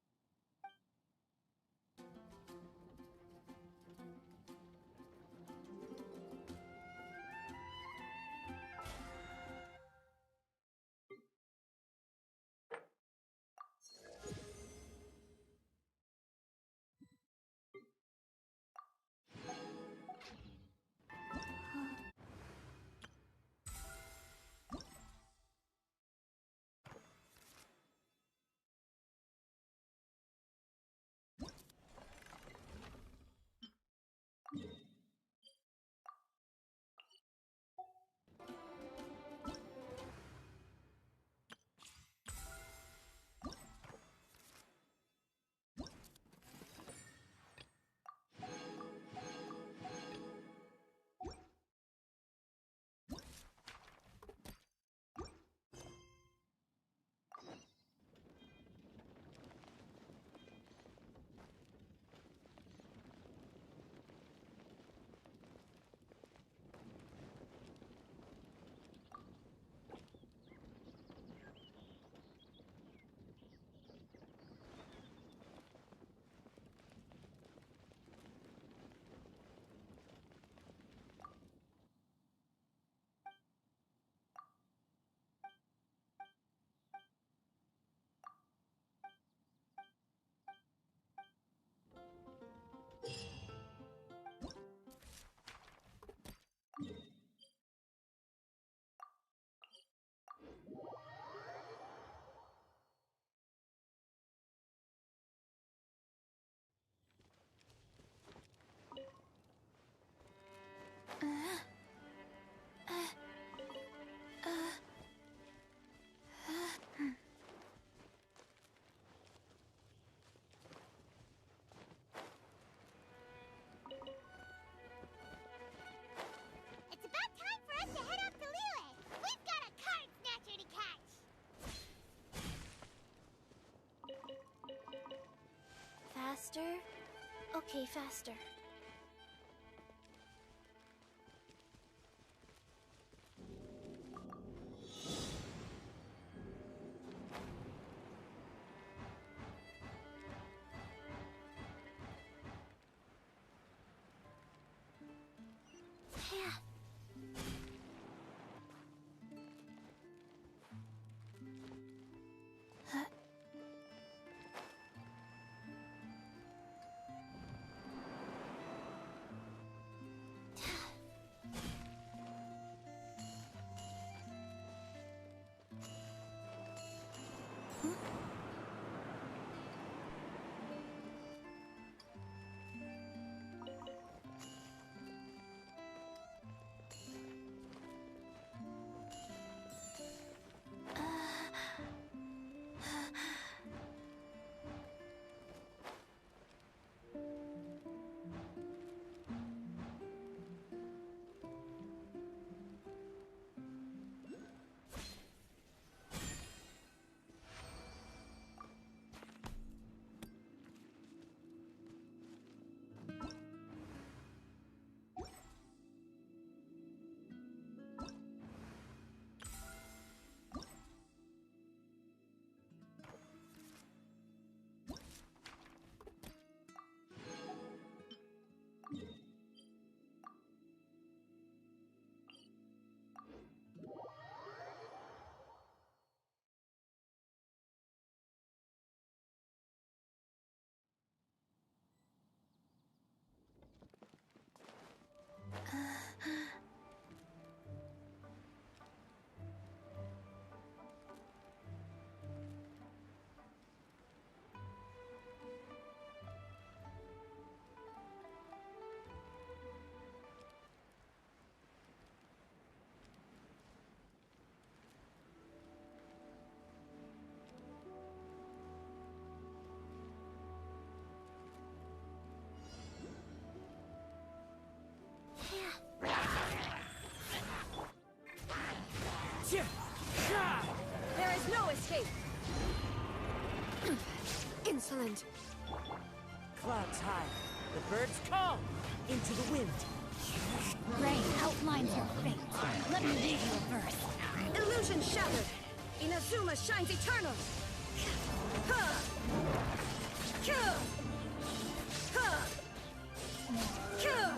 Okay, faster. There is no escape! Insolent! Clouds high, the birds call, into the wind. Rain outlines your fate. Let me read you a verse. Illusion shattered! Inazuma shines eternal! Ha! Kill! Ha! Kill!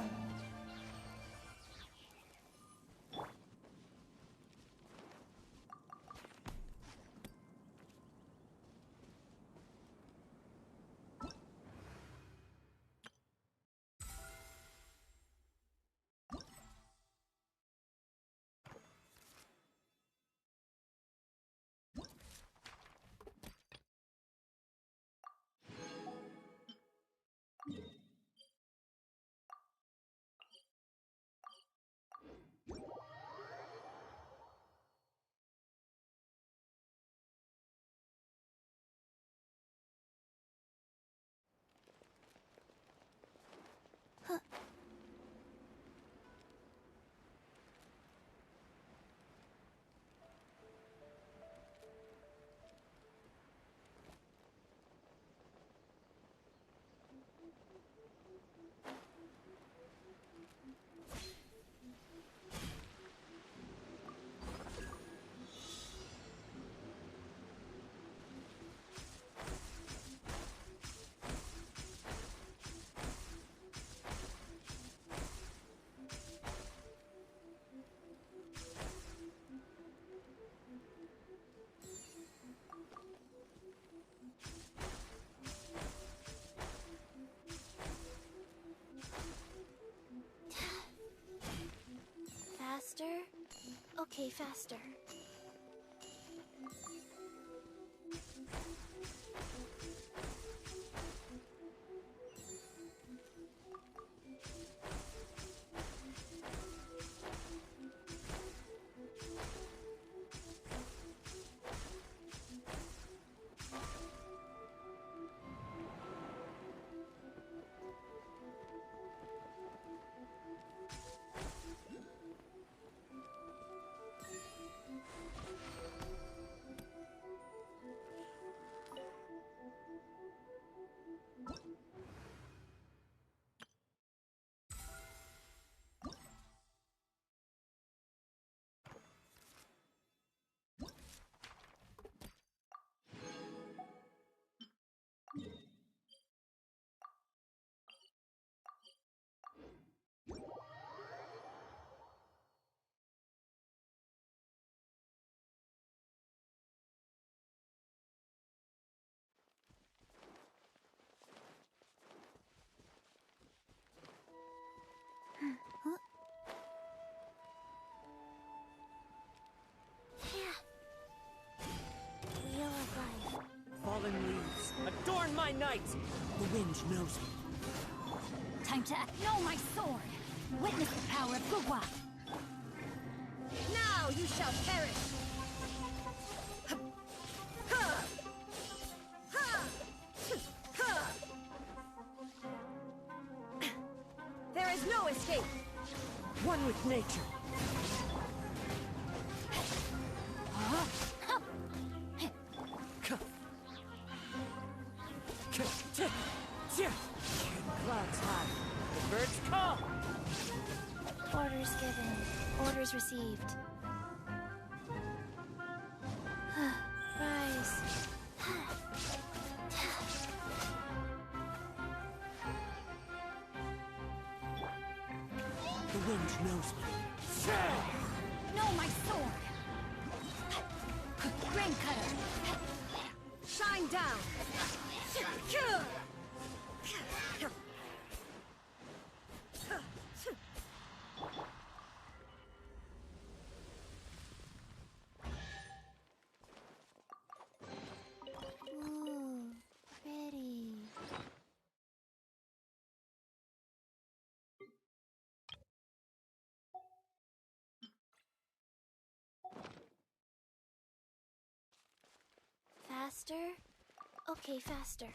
Faster? Okay, faster. right! The wind knows me. Time to act. Know my sword! Witness the power of Gugwa! Now you shall perish! There is no escape! One with nature. Clouds high. The birds call. Orders given. Orders received. Rise. The wind knows me. Know my sword! Grain cutter! Shine down! Ooh, pretty. Faster? Okay, faster.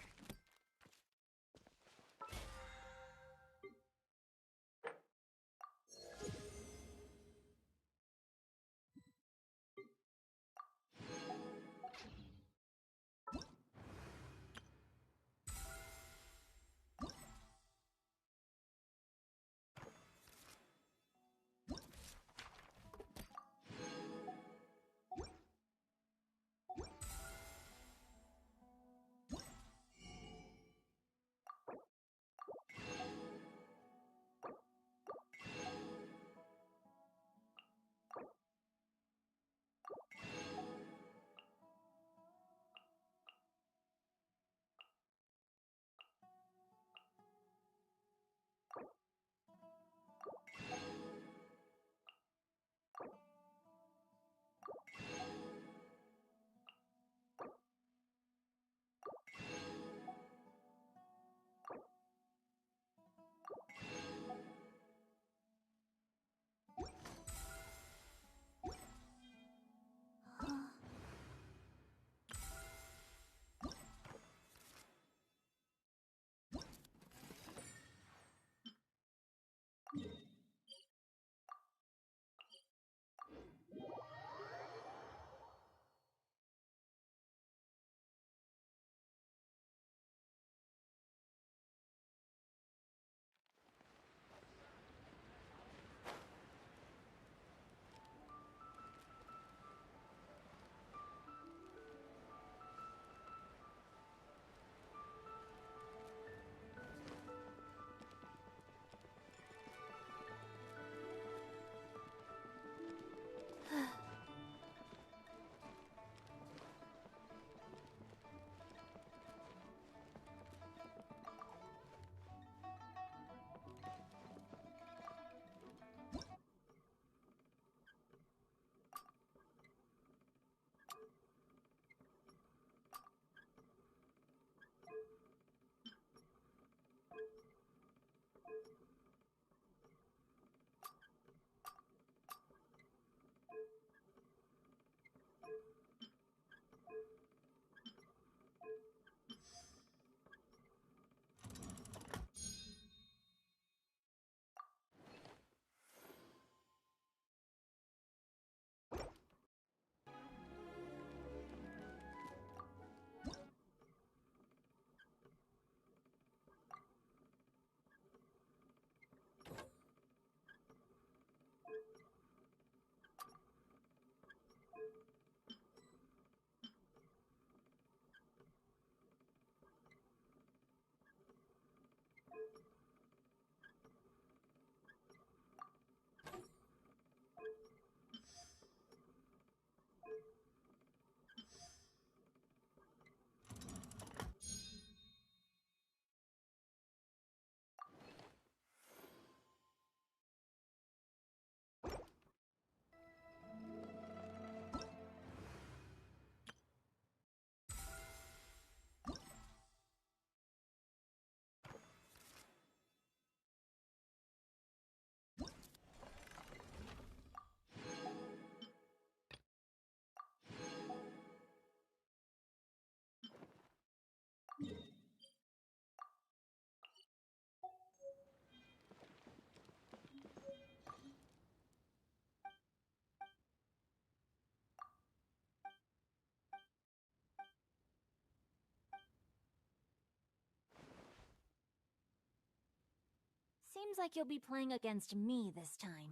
seems like you'll be playing against me this time.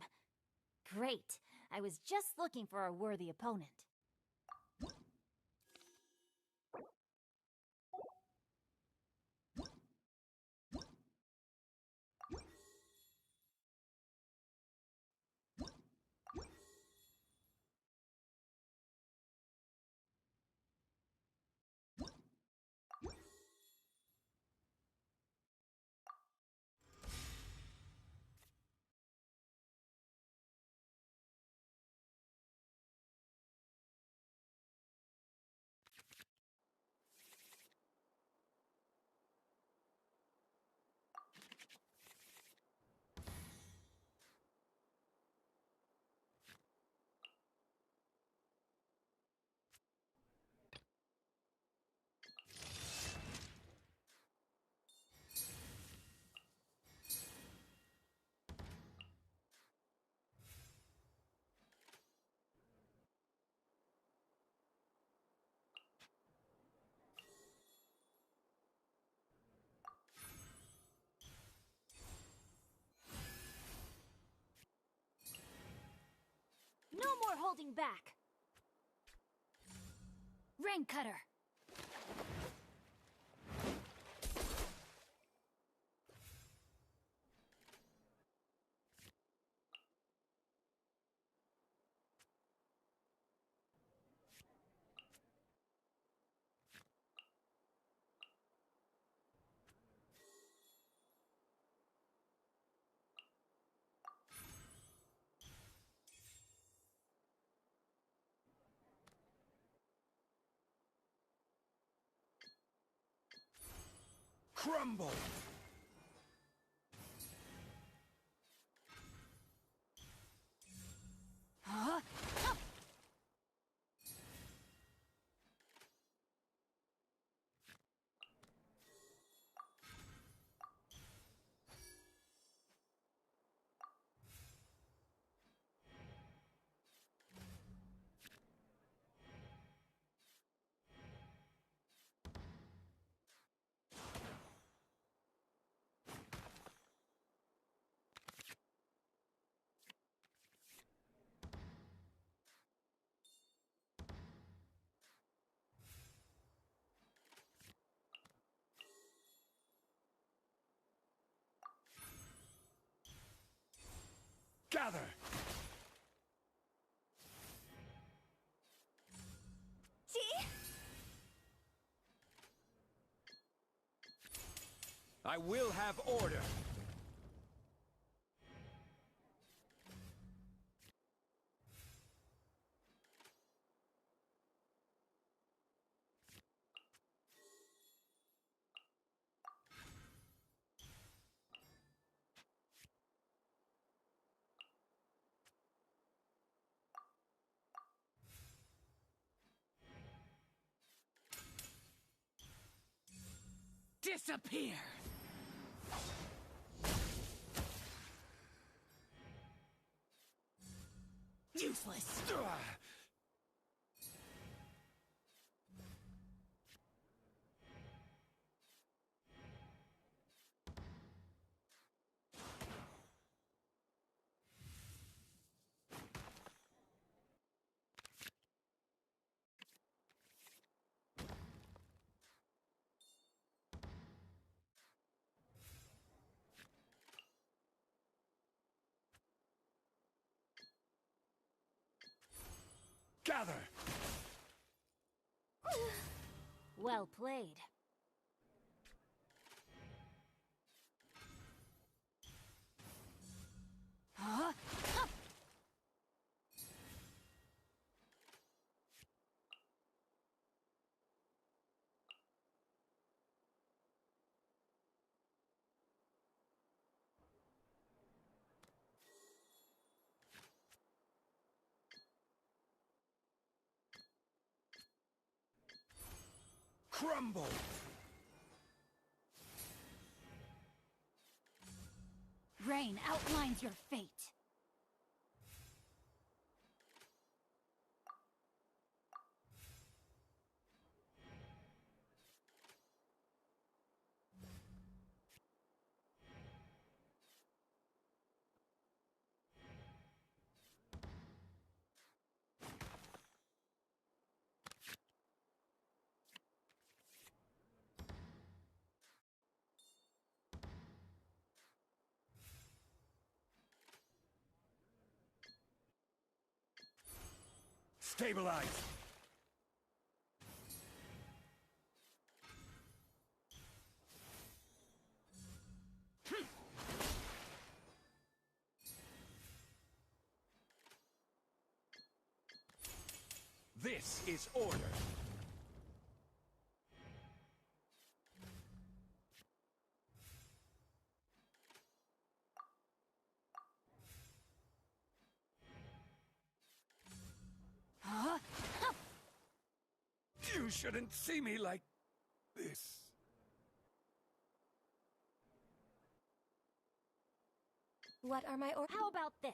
Great. I was just looking for a worthy opponent. No more holding back! Rain Cutter! Crumble! Huh? Gather! See? I will have order! Disappear! Useless! Gather! Well played. Huh? Crumble! Rain outlines your fate. Stabilize! This is order. Huh? You shouldn't see me like this. What are my orders? How about this?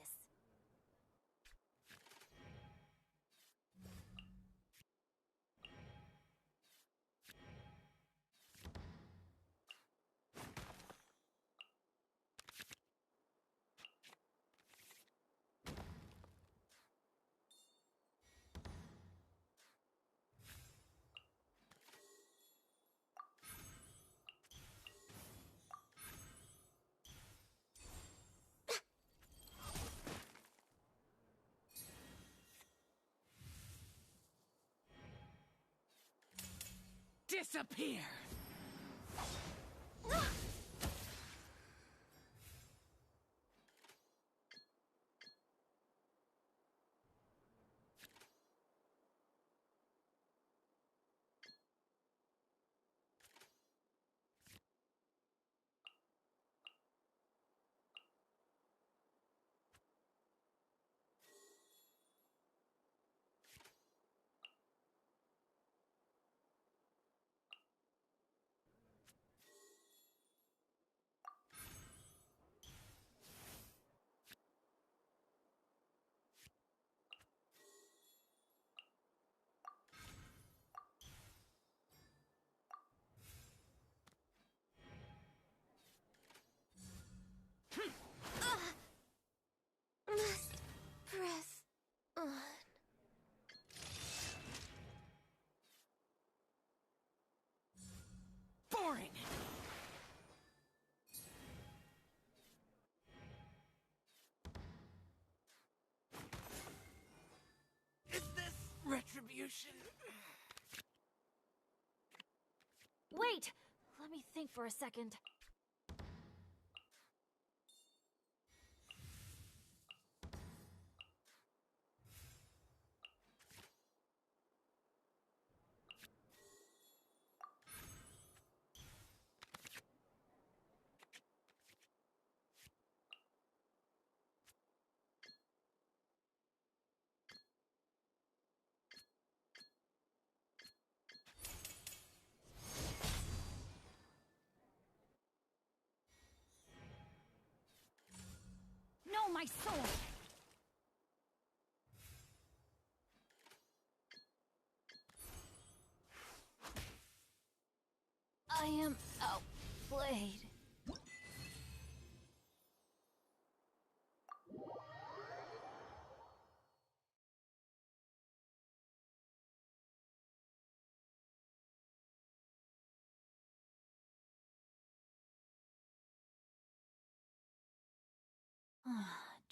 Disappear! Must press on. Boring! Is this retribution? Wait! Let me think for a second. No, my sword! I am outplayed.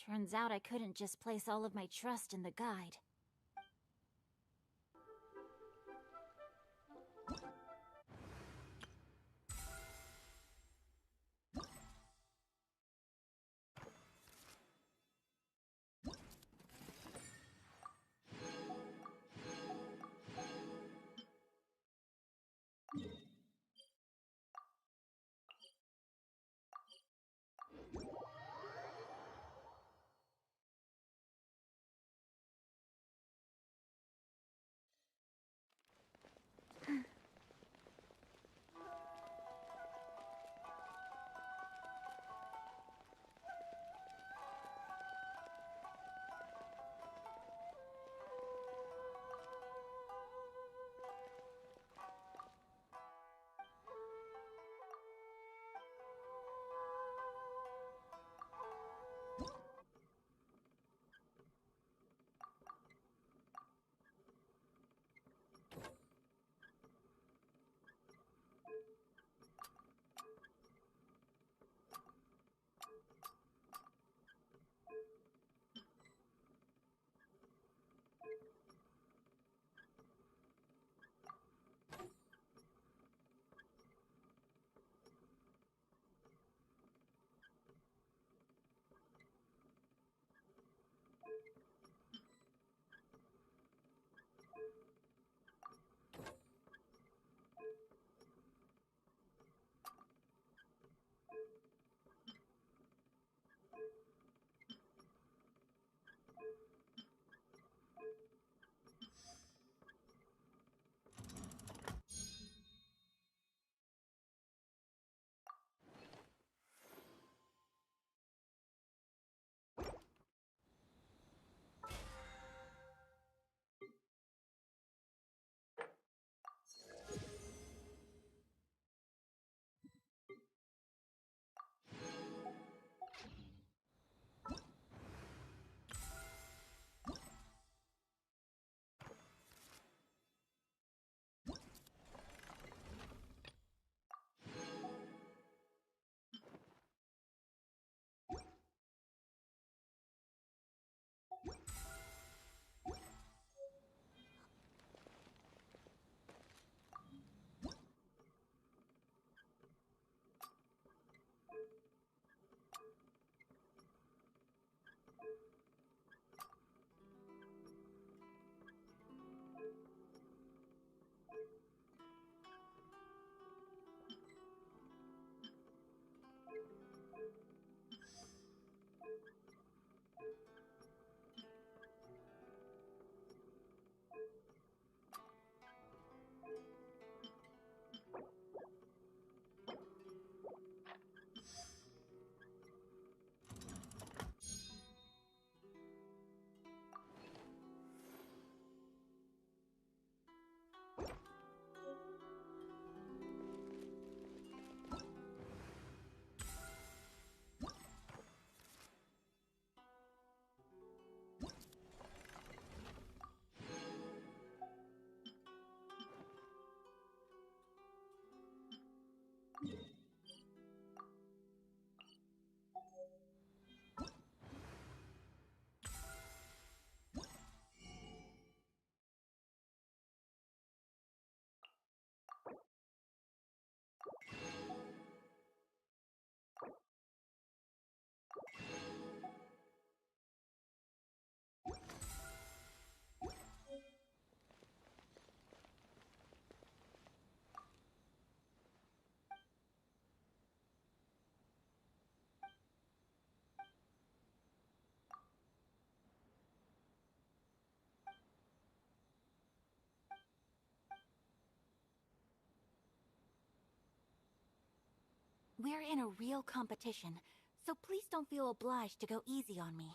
Turns out I couldn't just place all of my trust in the guide. We're in a real competition, so please don't feel obliged to go easy on me.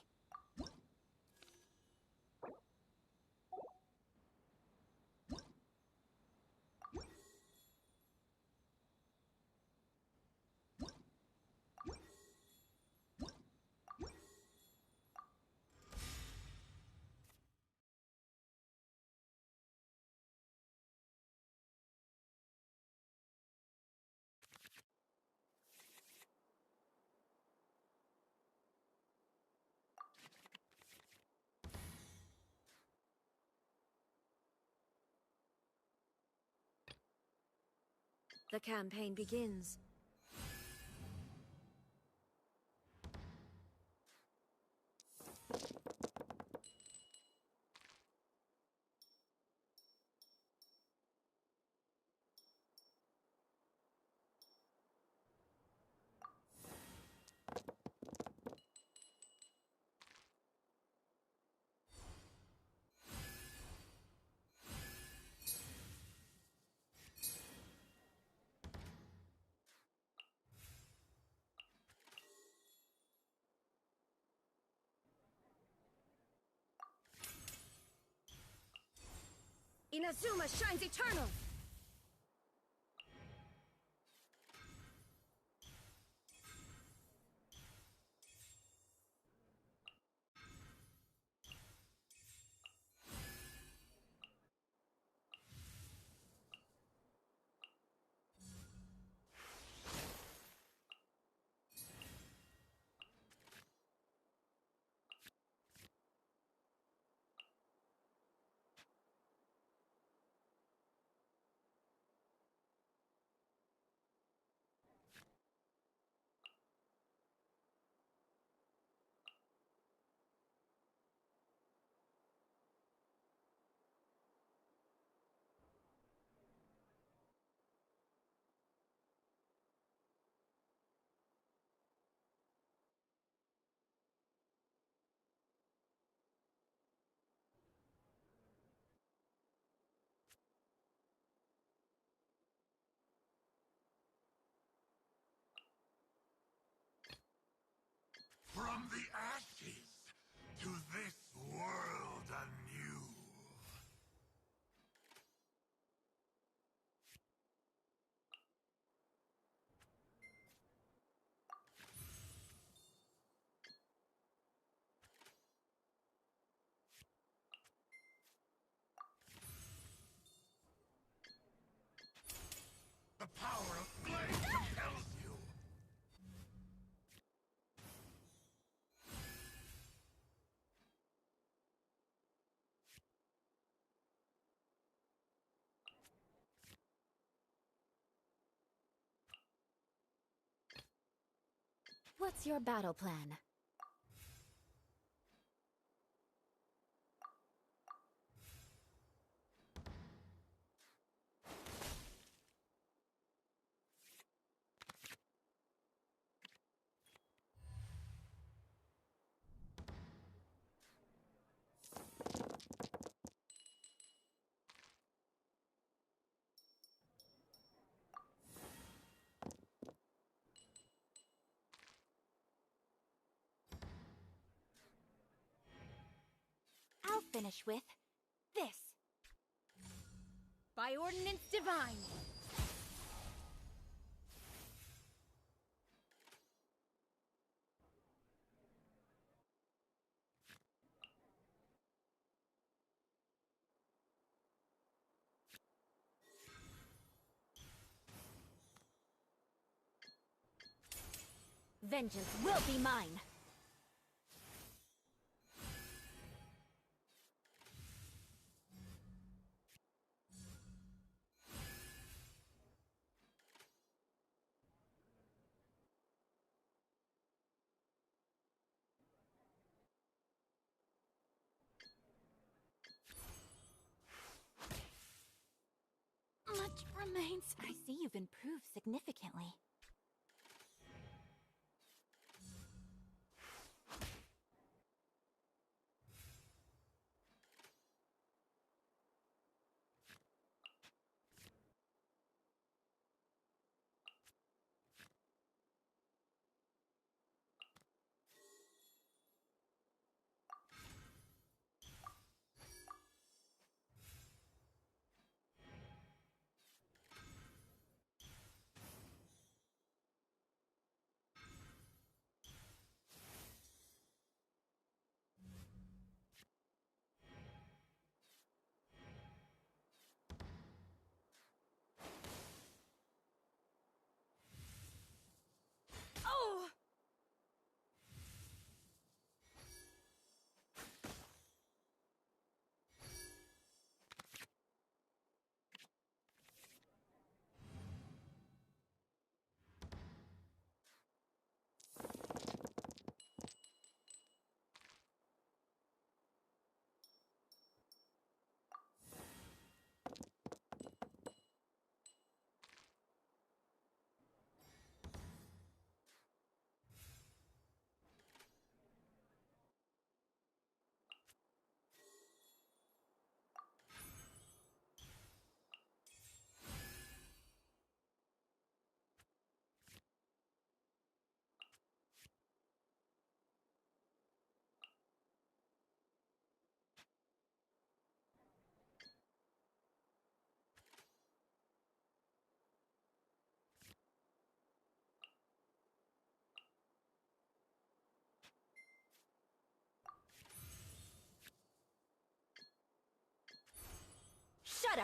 The campaign begins. Inazuma shines eternal! From the ashes to this world anew. The power of flame compels you. What's your battle plan? I'll finish with this. By ordinance divine! Vengeance will be mine! Much remains. I see you've improved significantly.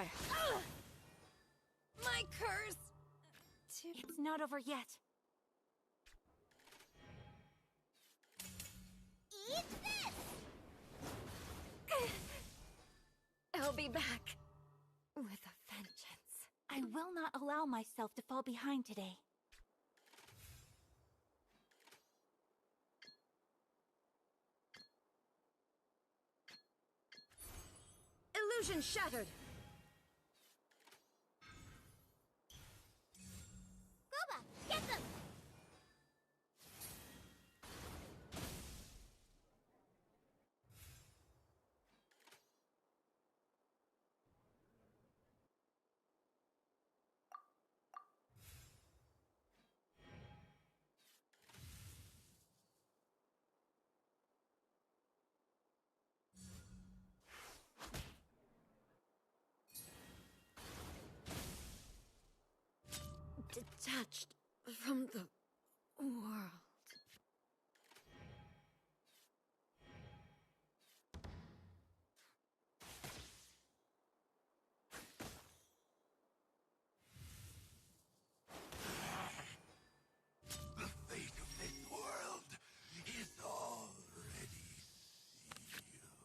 there! My curse! It's not over yet. Eat this! I'll be back. With a vengeance. I will not allow myself to fall behind today. Illusion shattered! Gooba, get them! Detached from the world. The fate of this world is already sealed.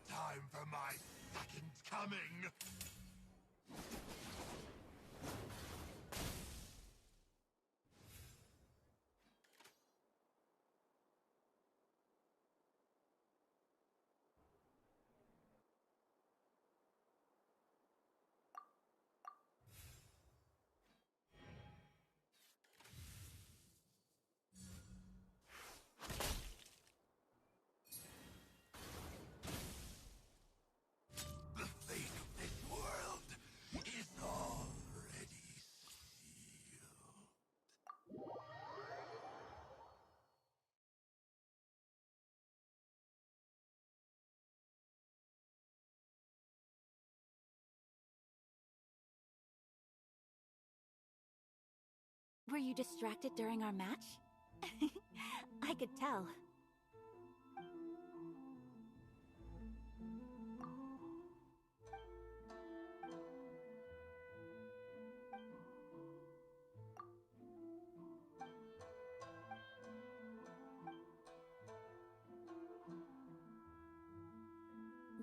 Time for my second coming! The fate of this world is already sealed. Were you distracted during our match? I could tell.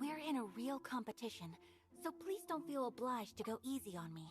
We're in a real competition, so please don't feel obliged to go easy on me.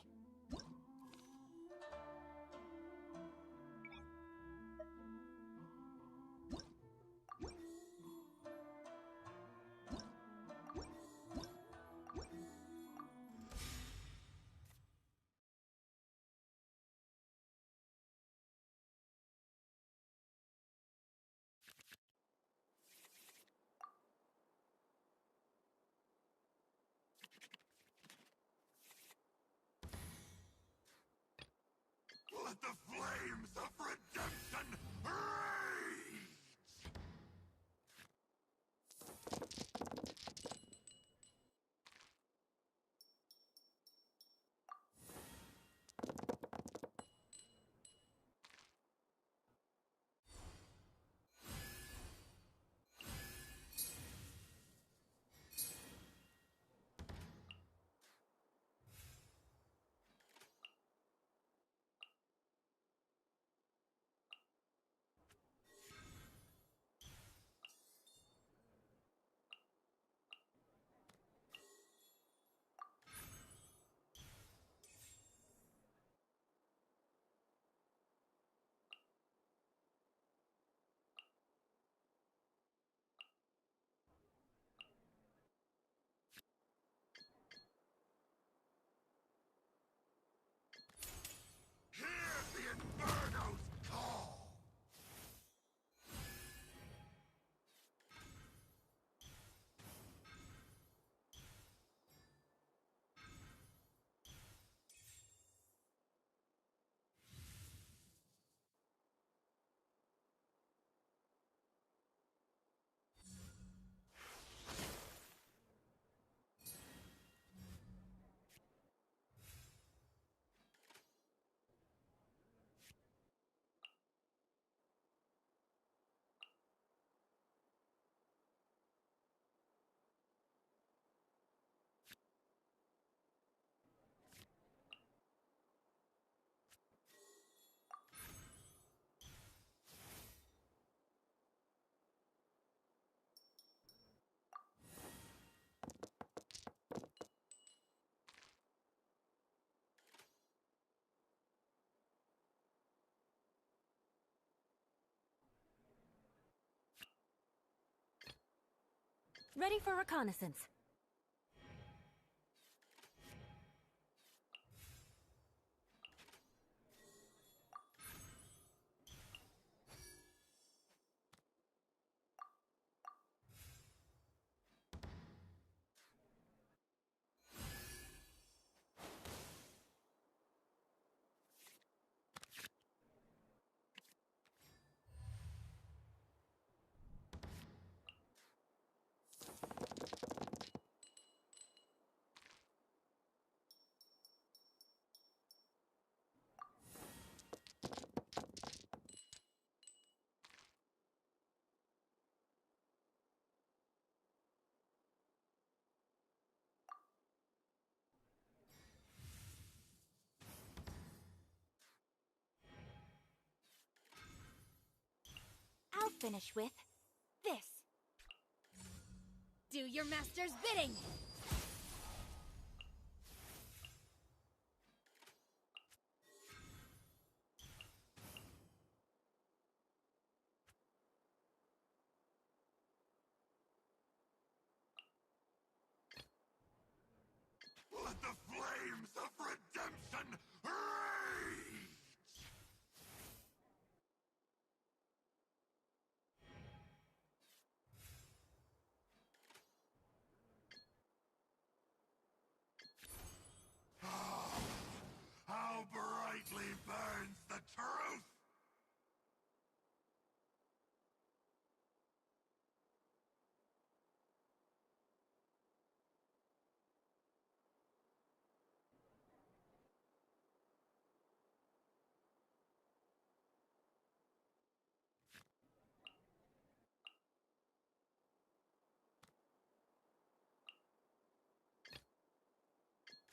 Let the flames of redemption rage! Ready for reconnaissance. I'll finish with this. Do your master's bidding! Let the flames of redemption rage! How brightly burns the truth!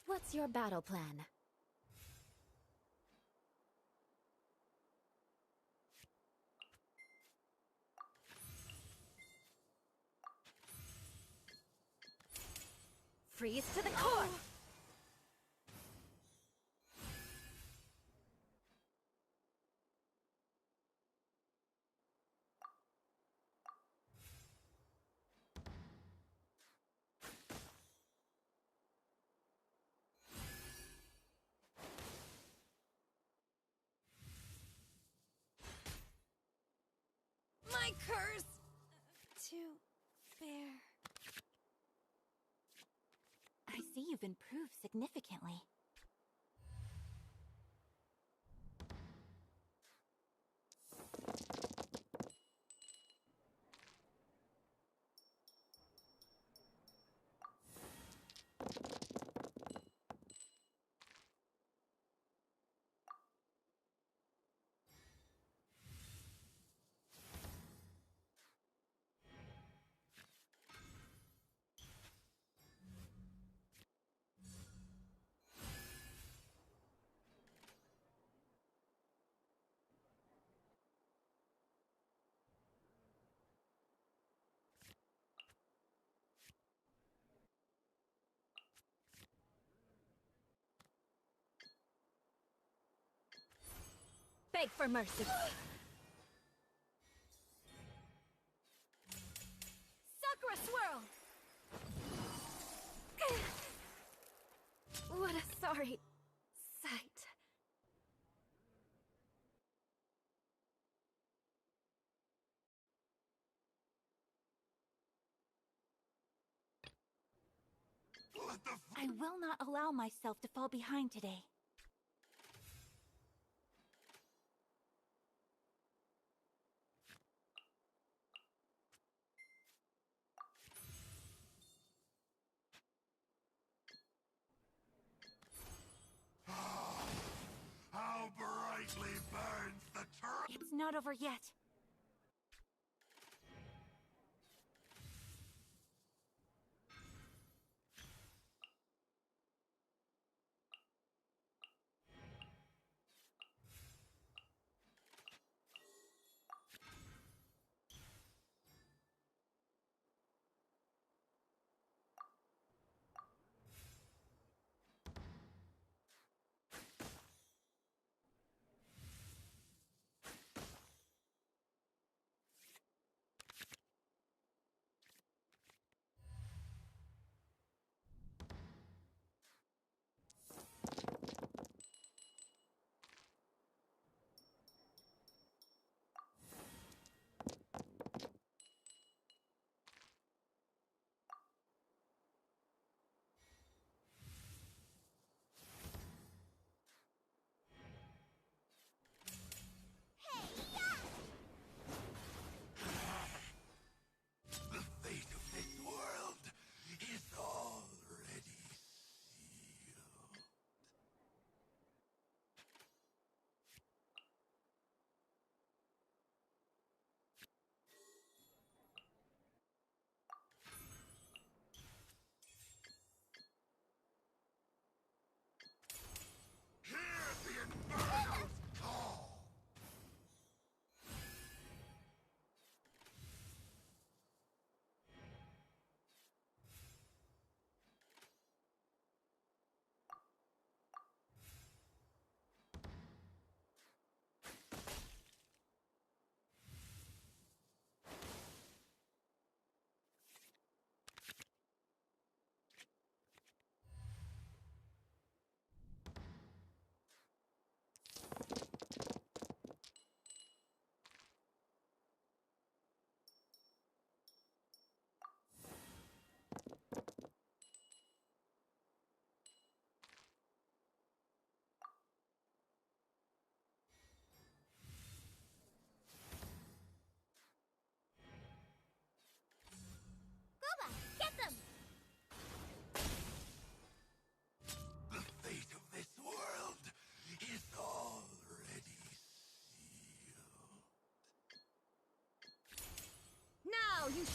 What's your battle plan? Freeze to the core! My curse! To bear. I see you've improved significantly. Beg for mercy. Sakura swirl! What a sorry sight. I will not allow myself to fall behind today. How brightly burns the truth! It's not over yet.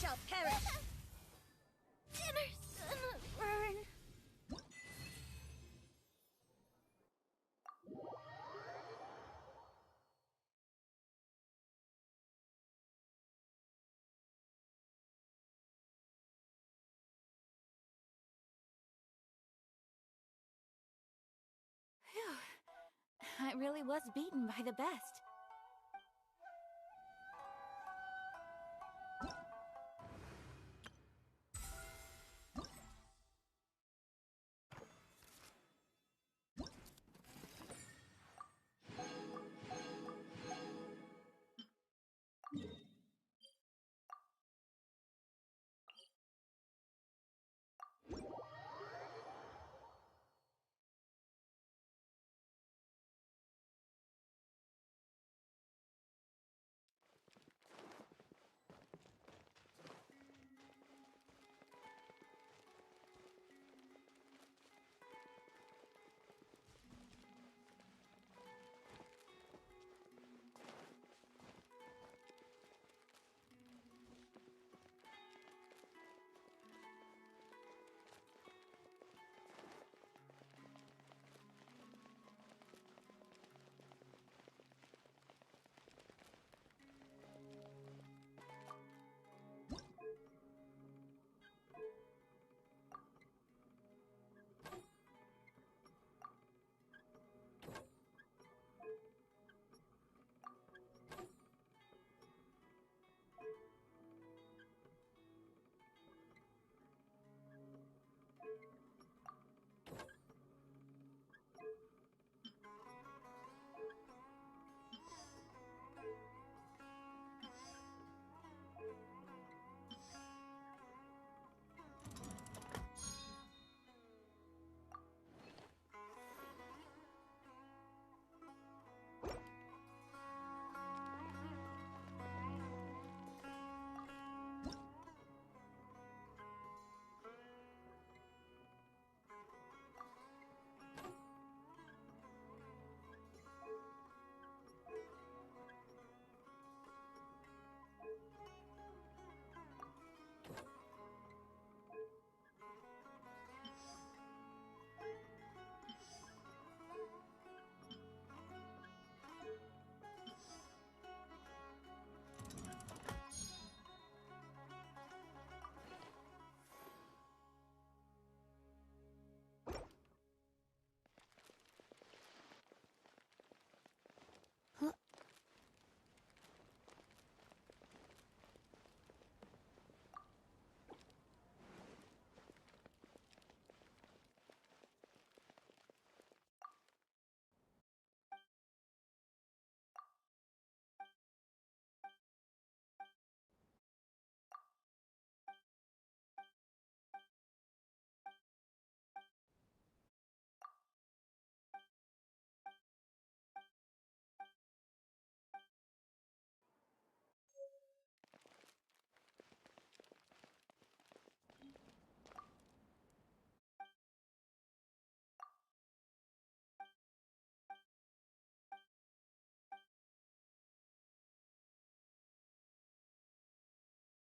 shall perish! Dinner's gonna burn. Phew. I really was beaten by the best.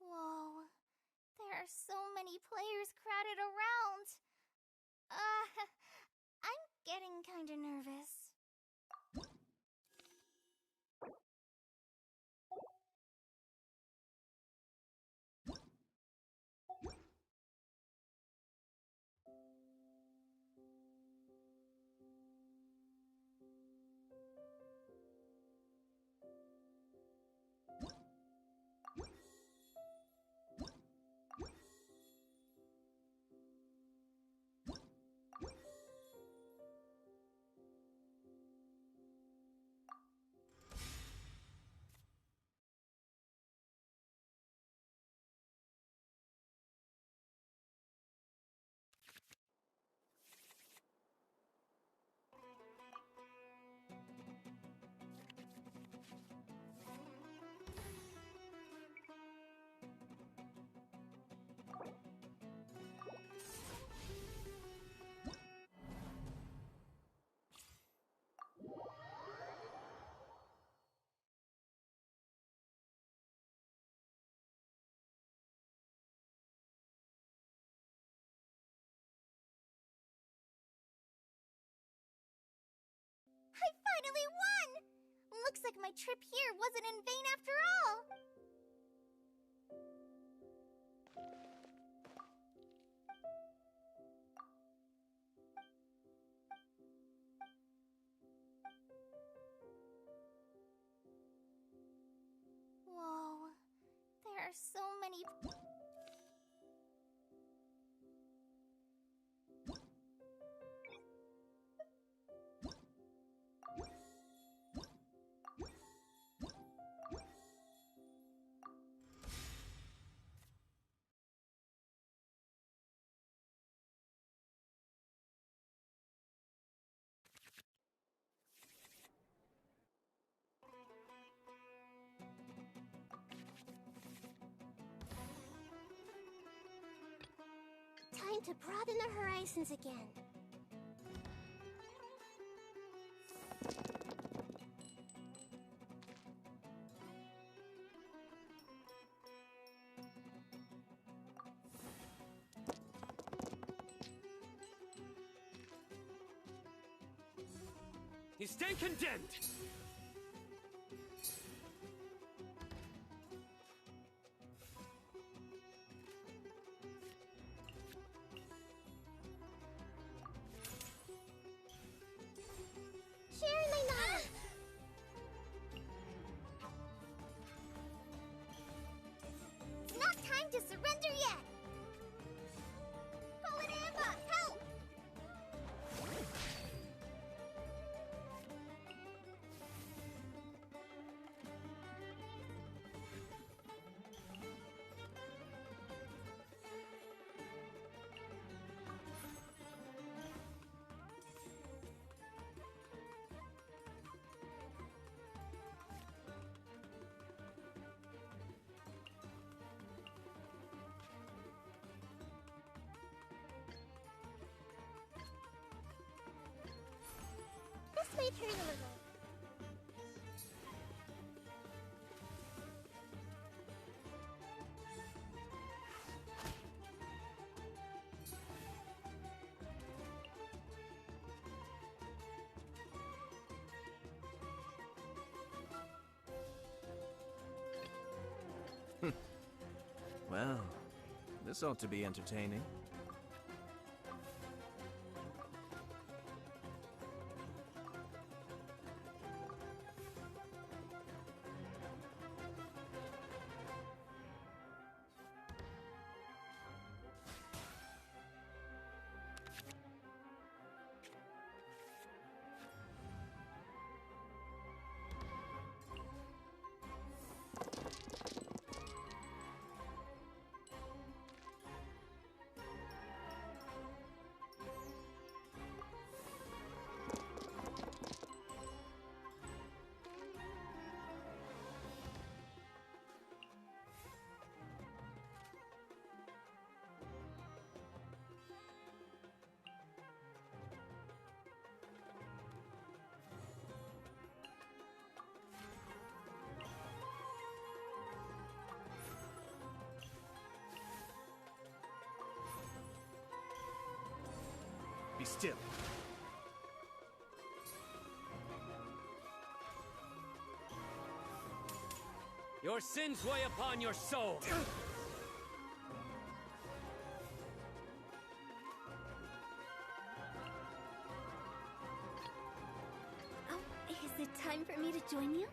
Whoa. There are so many players crowded around. I'm getting kinda nervous. I finally won! Looks like my trip here wasn't in vain after all! Whoa, there are so many... Time to broaden the horizons again. You stand condemned! Sharing my knowledge! It's not time to surrender yet! Holy Amba, help! This may turn a little. Well, this ought to be entertaining. Be still. Your sins weigh upon your soul. Oh, is it time for me to join you?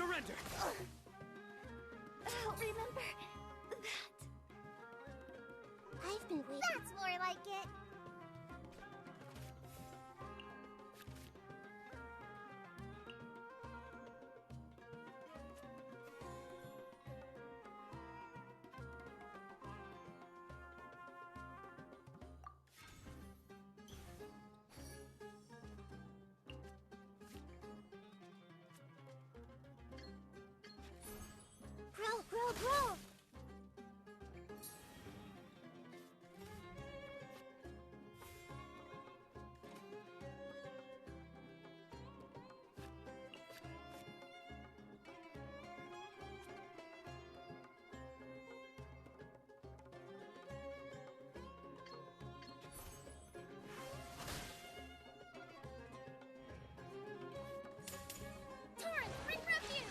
surrender! I'll remember that. I've been waiting. That's more like it. Grow! Torrent, bring refuge!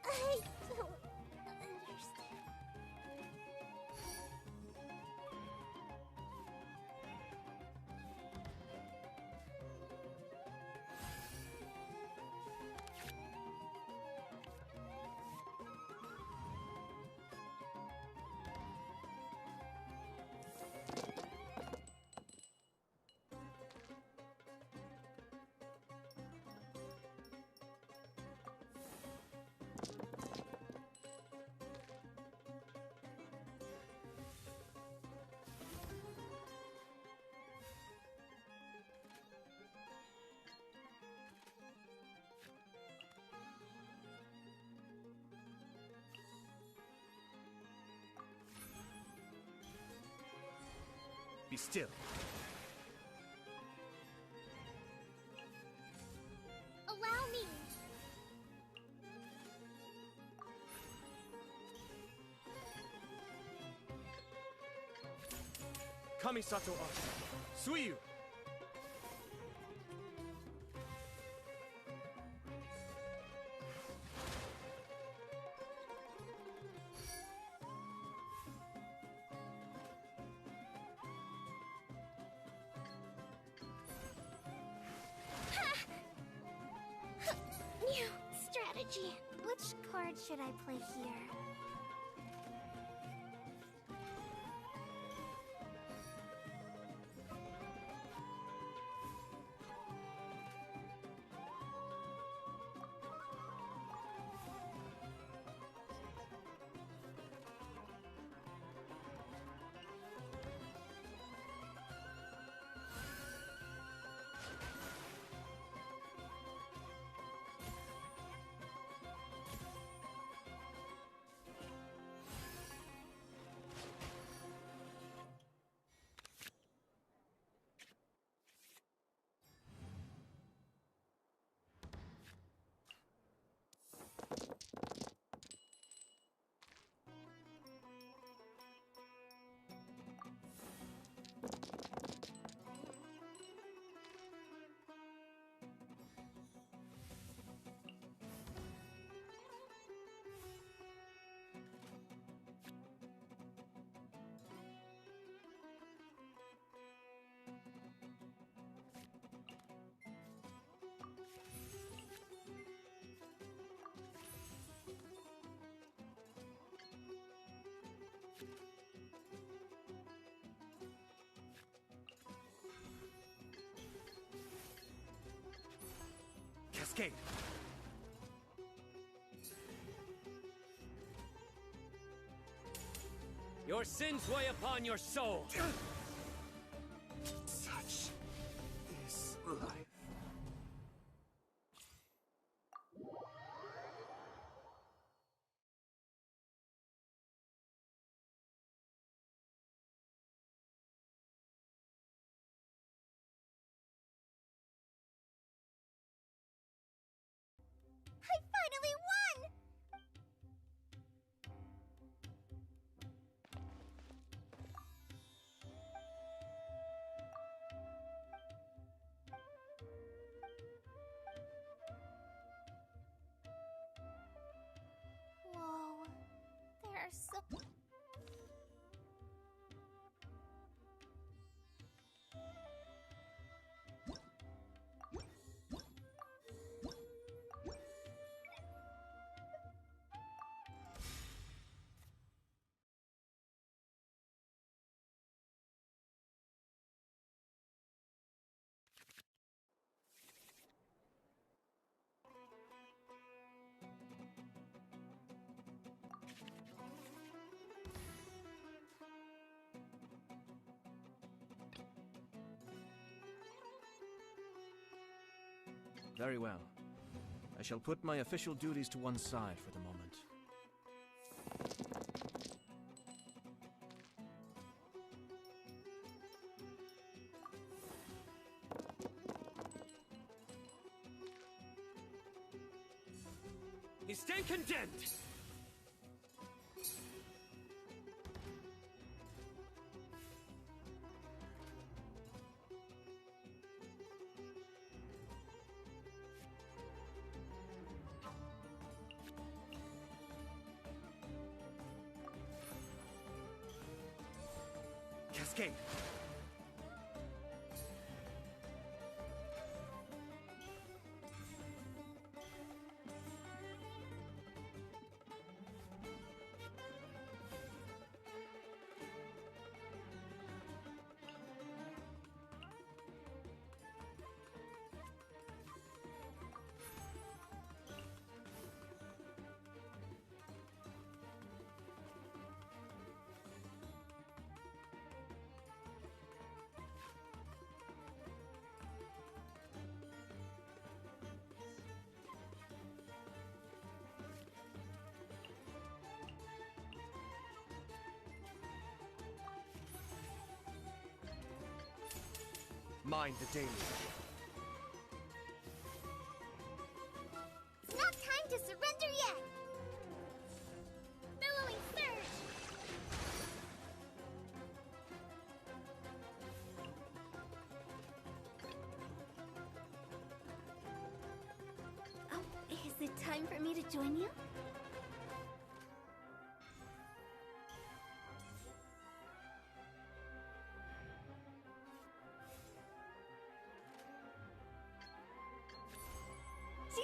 I don't understand. Be still. Allow me. Kamisato Art. Suiyu. New strategy. Which card should I play here? Cascade. Your sins weigh upon your soul. Such is life. I finally won! Very well. I shall put my official duties to one side for the moment. You stay condemned! Cascade! Mind the daily. It's not time to surrender yet! Billowing surge! Oh, is it time for me to join you? See?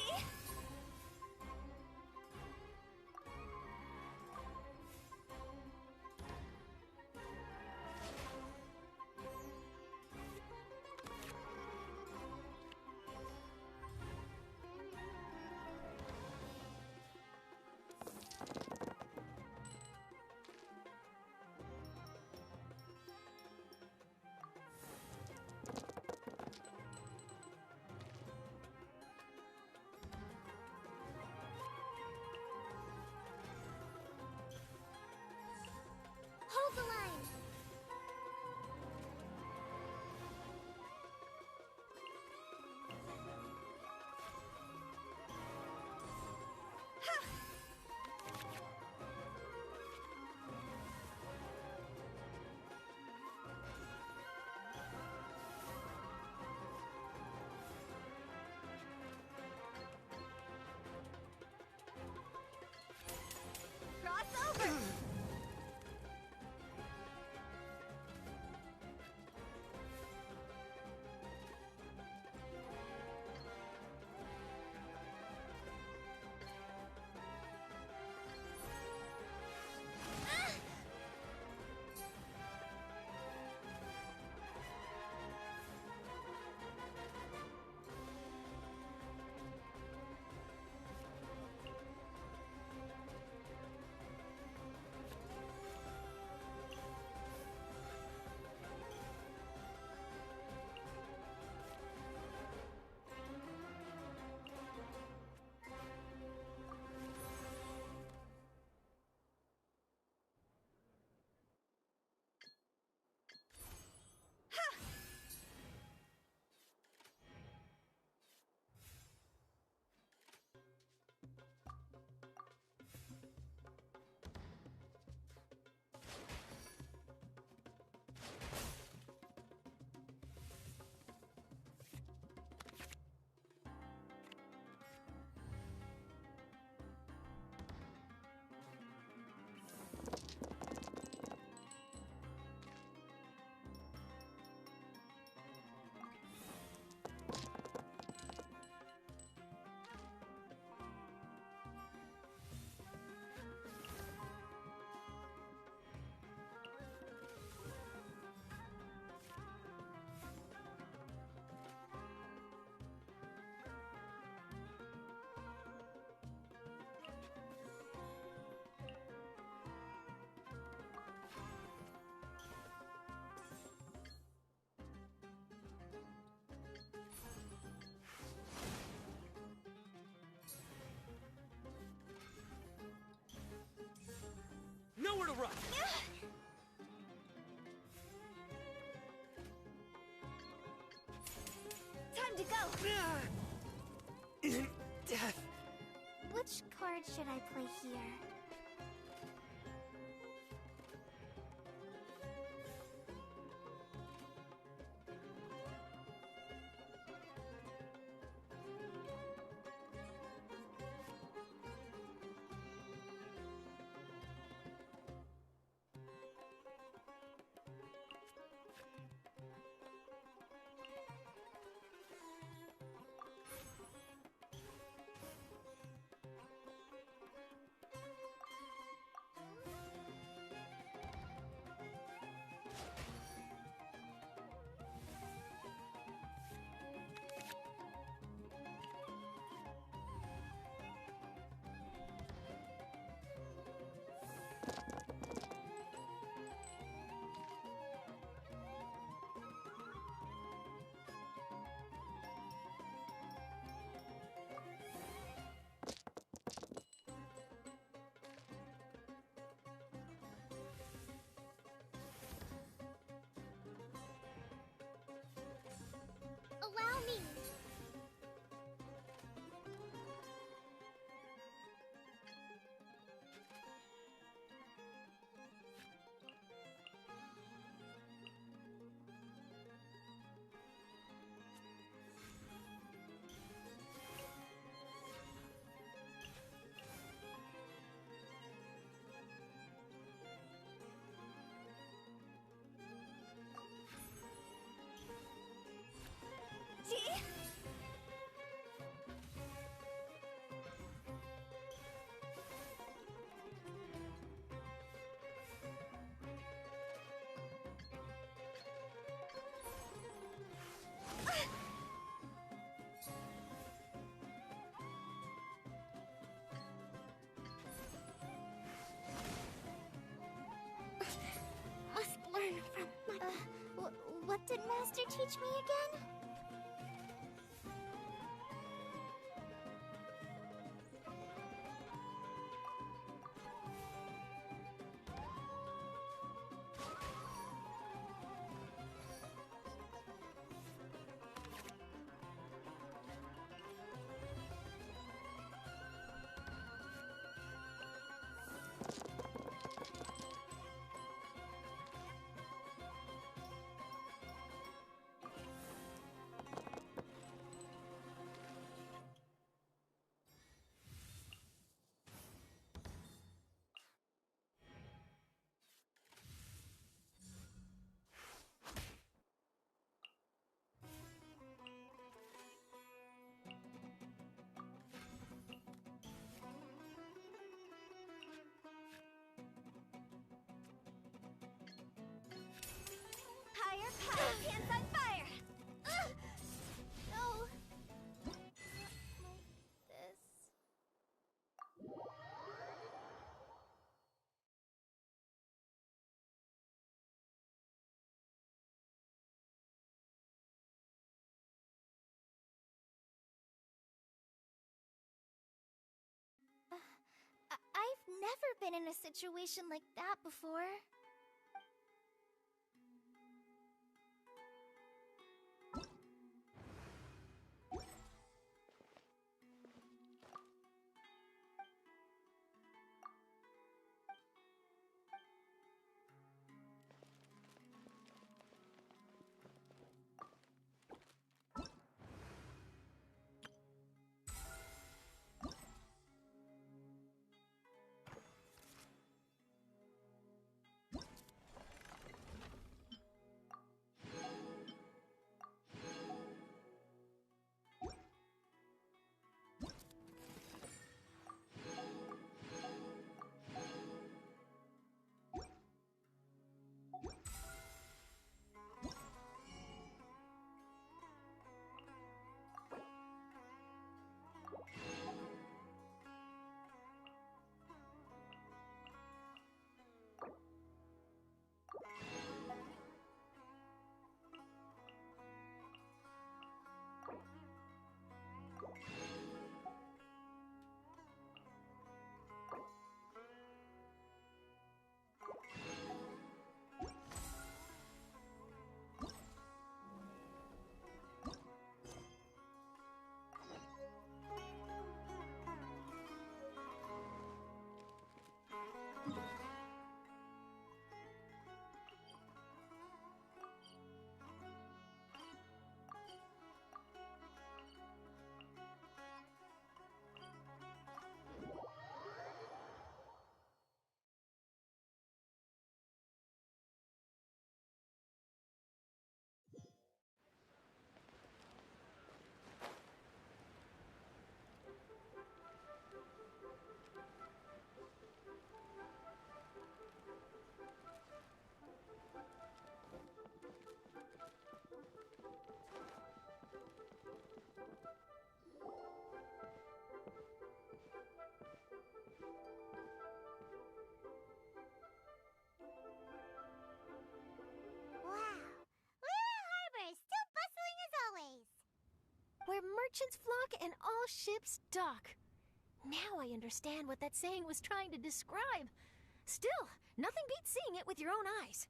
Death. Which card should I play here? Allow me! Must learn from my... what did Master teach me again? Power pants on fire! No! Like this. I've never been in a situation like that before. merchants flock and all ships dock. Now I understand what that saying was trying to describe. Still, nothing beats seeing it with your own eyes.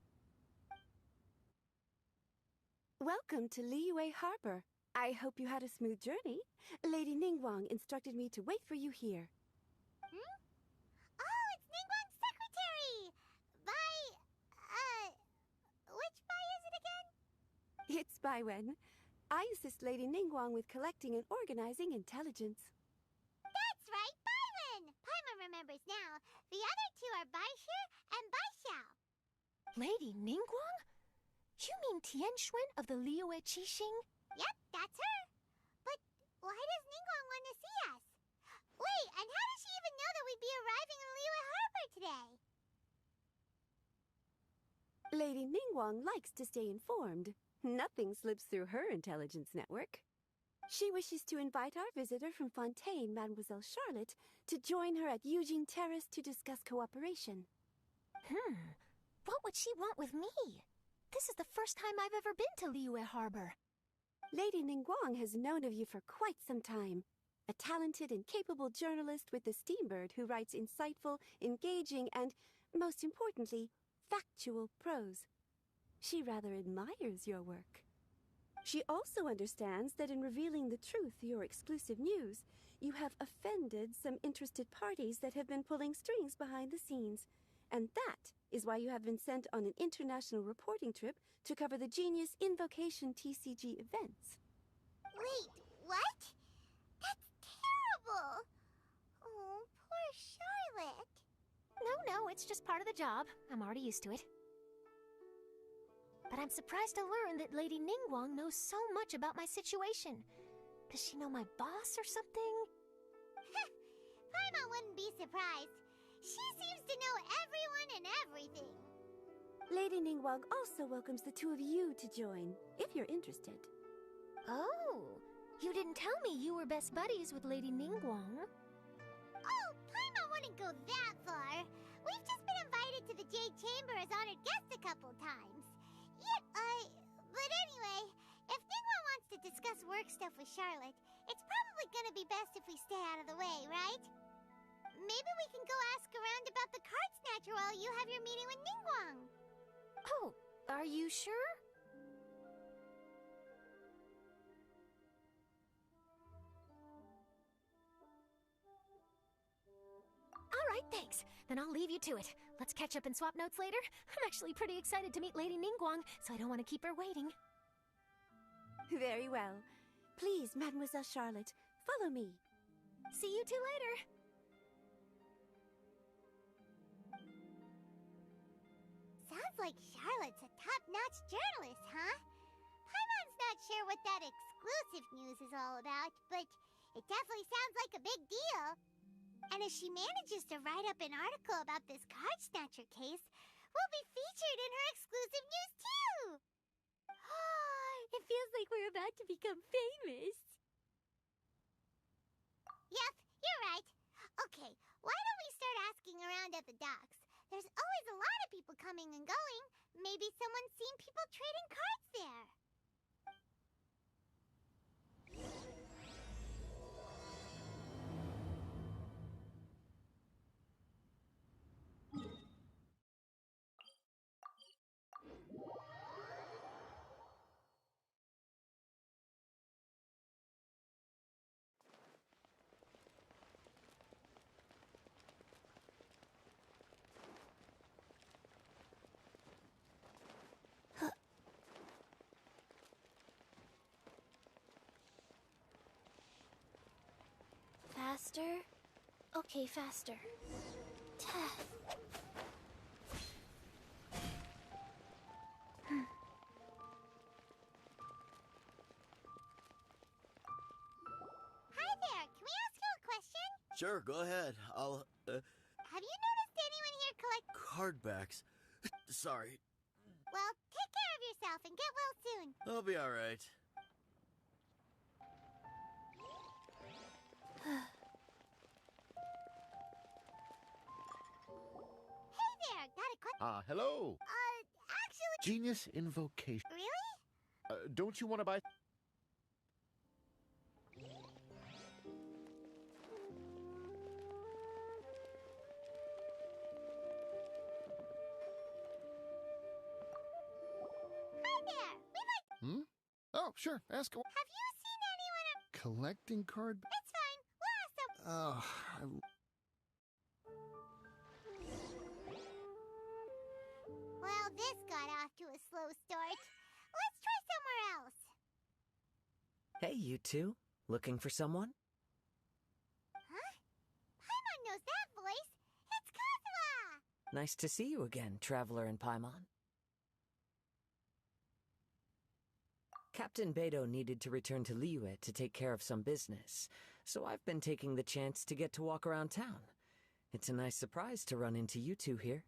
Welcome to Liyue Harbor. I hope you had a smooth journey. Lady Ningguang instructed me to wait for you here. Oh, it's Ningguang's secretary! Which Bai is it again? It's Baiwen. I assist Lady Ningguang with collecting and organizing intelligence. That's right, Baiwen! Paimon remembers now. The other two are Baishir and Baishao. Lady Ningguang? You mean Tianxuan of the Liyue Qixing? Yep, that's her. But why does Ningguang want to see us? Wait, and how does she even know that we'd be arriving in Liyue Harbor today? Lady Ningguang likes to stay informed. Nothing slips through her intelligence network. She wishes to invite our visitor from Fontaine, Mademoiselle Charlotte, to join her at Eugene Terrace to discuss cooperation. What would she want with me? This is the first time I've ever been to Liyue Harbor. Lady Ningguang has known of you for quite some time. A talented and capable journalist with the Steambird who writes insightful, engaging, and, most importantly, factual prose. She rather admires your work. She also understands that in revealing the truth, your exclusive news, you have offended some interested parties that have been pulling strings behind the scenes. And that is why you have been sent on an international reporting trip to cover the Genius Invocation TCG events. Wait, what? That's terrible! Oh, poor Charlotte. No, it's just part of the job. I'm already used to it. But I'm surprised to learn that Lady Ningguang knows so much about my situation. Does she know my boss or something? Paimon wouldn't be surprised. She seems to know everyone and everything. Lady Ningguang also welcomes the two of you to join, if you're interested. Oh, you didn't tell me you were best buddies with Lady Ningguang. Oh, Paimon wouldn't go that far. We've just been invited to the Jade Chamber as honored guests a couple times. But anyway, if Ningguang wants to discuss work stuff with Charlotte, it's probably gonna be best if we stay out of the way, right? Maybe we can go ask around about the card snatcher while you have your meeting with Ningguang. Oh, are you sure? All right, thanks. Then I'll leave you to it. Let's catch up and swap notes later. I'm actually pretty excited to meet Lady Ningguang, so I don't want to keep her waiting. Very well. Please, Mademoiselle Charlotte, follow me. See you two later. Sounds like Charlotte's a top-notch journalist, huh? Paimon's not sure what that exclusive news is all about, but it definitely sounds like a big deal. And if she manages to write up an article about this card snatcher case, we'll be featured in her exclusive news too! It feels like we're about to become famous. Yep, you're right. Okay, why don't we start asking around at the docks? There's always a lot of people coming and going. Maybe someone's seen people trading cards there. Faster? Okay, faster. Hi there, can we ask you a question? Sure, go ahead. I'll, Have you noticed anyone here collect... card backs. Sorry. Well, take care of yourself and get well soon. I'll be alright. Hey there, got a question? Hello. Actually... Genius Invocation. Really? Don't you want to buy... sure, ask away. Have you seen anyone Collecting card... It's fine. We'll ask them. Oh, Well, this got off to a slow start. Let's try somewhere else. Hey, you two. Looking for someone? Huh? Paimon knows that voice. It's Kazuha! Nice to see you again, Traveler and Paimon. Captain Beidou needed to return to Liyue to take care of some business, so I've been taking the chance to get to walk around town. It's a nice surprise to run into you two here.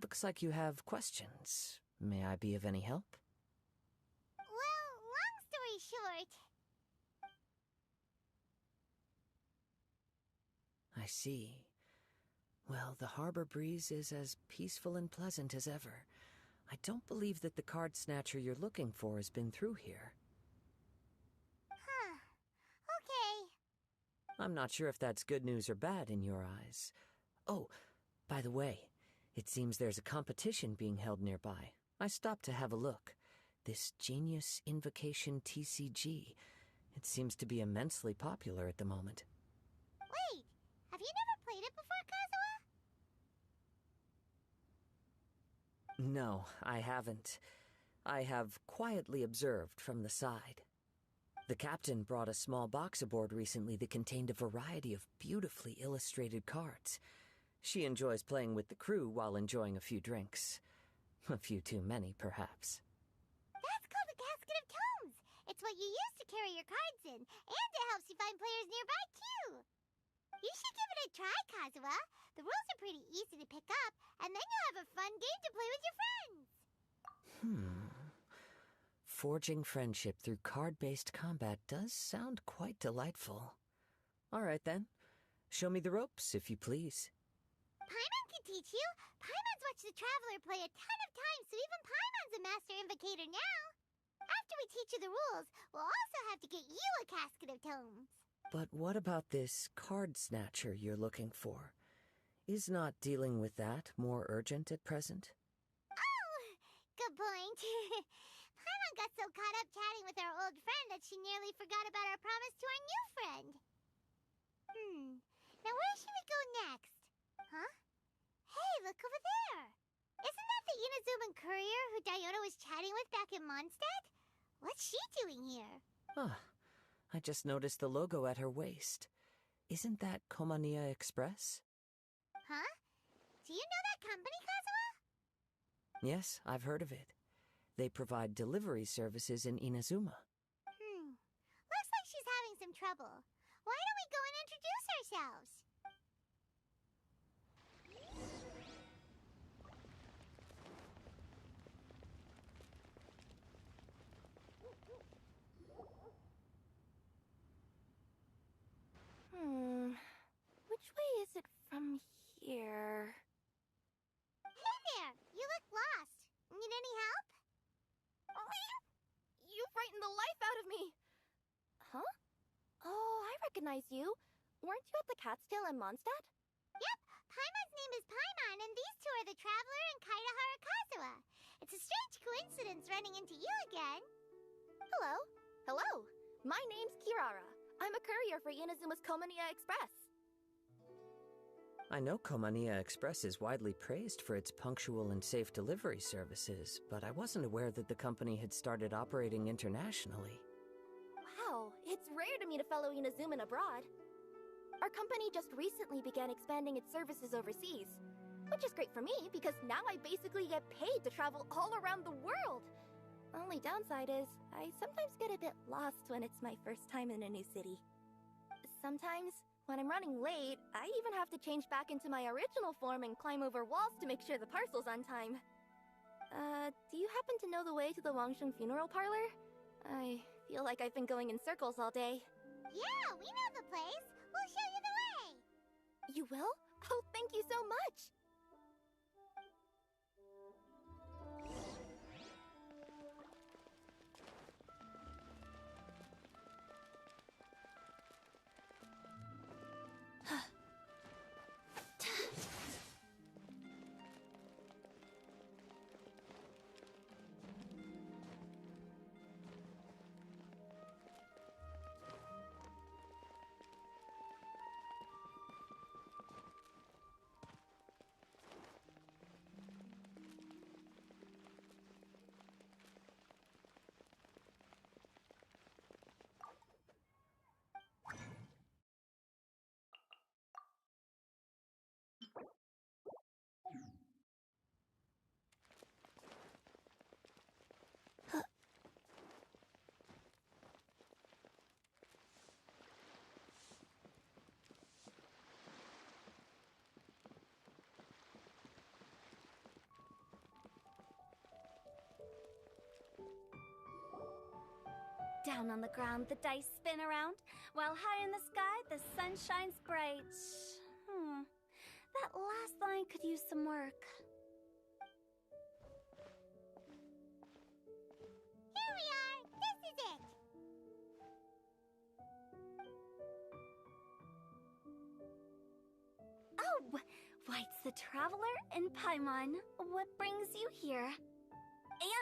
Looks like you have questions. May I be of any help? Well, long story short... I see. Well, the harbor breeze is as peaceful and pleasant as ever. I don't believe that the card snatcher you're looking for has been through here. Huh. Okay. I'm not sure if that's good news or bad in your eyes. Oh, by the way, it seems there's a competition being held nearby. I stopped to have a look. This Genius Invocation TCG. It seems to be immensely popular at the moment. Wait, have you never played it before, Kazuha? No, I haven't. I have quietly observed from the side. The captain brought a small box aboard recently that contained a variety of beautifully illustrated cards. She enjoys playing with the crew while enjoying a few drinks. A few too many, perhaps. That's called the Casket of Tomes. It's what you use to carry your cards in, and it helps you find players nearby, too. You should give it a try, Kazuha. The rules are pretty easy to pick up, and then you'll have a fun game to play with your friends. Forging friendship through card-based combat does sound quite delightful. All right, then. Show me the ropes, if you please. Paimon can teach you. Paimon's watched the Traveler play a ton of times, so even Paimon's a master invocator now. After we teach you the rules, we'll also have to get you a Casket of Tomes. But what about this card snatcher you're looking for? Is not dealing with that more urgent at present? Oh, good point. Paimon got so caught up chatting with our old friend that she nearly forgot about our promise to our new friend. Now where should we go next? Huh? Hey, look over there. Isn't that the Inazuman courier who Diona was chatting with back in Mondstadt? What's she doing here? I just noticed the logo at her waist. Isn't that Komania Express? Huh? Do you know that company, Kazuha? Yes, I've heard of it. They provide delivery services in Inazuma. Looks like she's having some trouble. Why don't we go and introduce ourselves? Which way is it from here? Hey there! You look lost. Need any help? You frightened the life out of me! Huh? Oh, I recognize you. Weren't you at the Cat's Tail in Mondstadt? Yep, Paimon's name is Paimon, and these two are the Traveler and Kaitahara Kazuha. It's a strange coincidence running into you again. Hello. Hello. My name's Kirara. I'm a courier for Inazuma's Komania Express. I know Komania Express is widely praised for its punctual and safe delivery services, but I wasn't aware that the company had started operating internationally. Wow, it's rare to meet a fellow Inazuman abroad. Our company just recently began expanding its services overseas, which is great for me because now I basically get paid to travel all around the world. Only downside is, I sometimes get a bit lost when it's my first time in a new city. Sometimes, when I'm running late, I even have to change back into my original form and climb over walls to make sure the parcel's on time. Do you happen to know the way to the Wangsheng funeral parlor? I feel like I've been going in circles all day. Yeah, we know the place. We'll show you the way. You will? Oh, thank you so much! Down on the ground, the dice spin around, while high in the sky, the sun shines bright. That last line could use some work. Here we are! This is it! Oh, White's the Traveler and Paimon. What brings you here?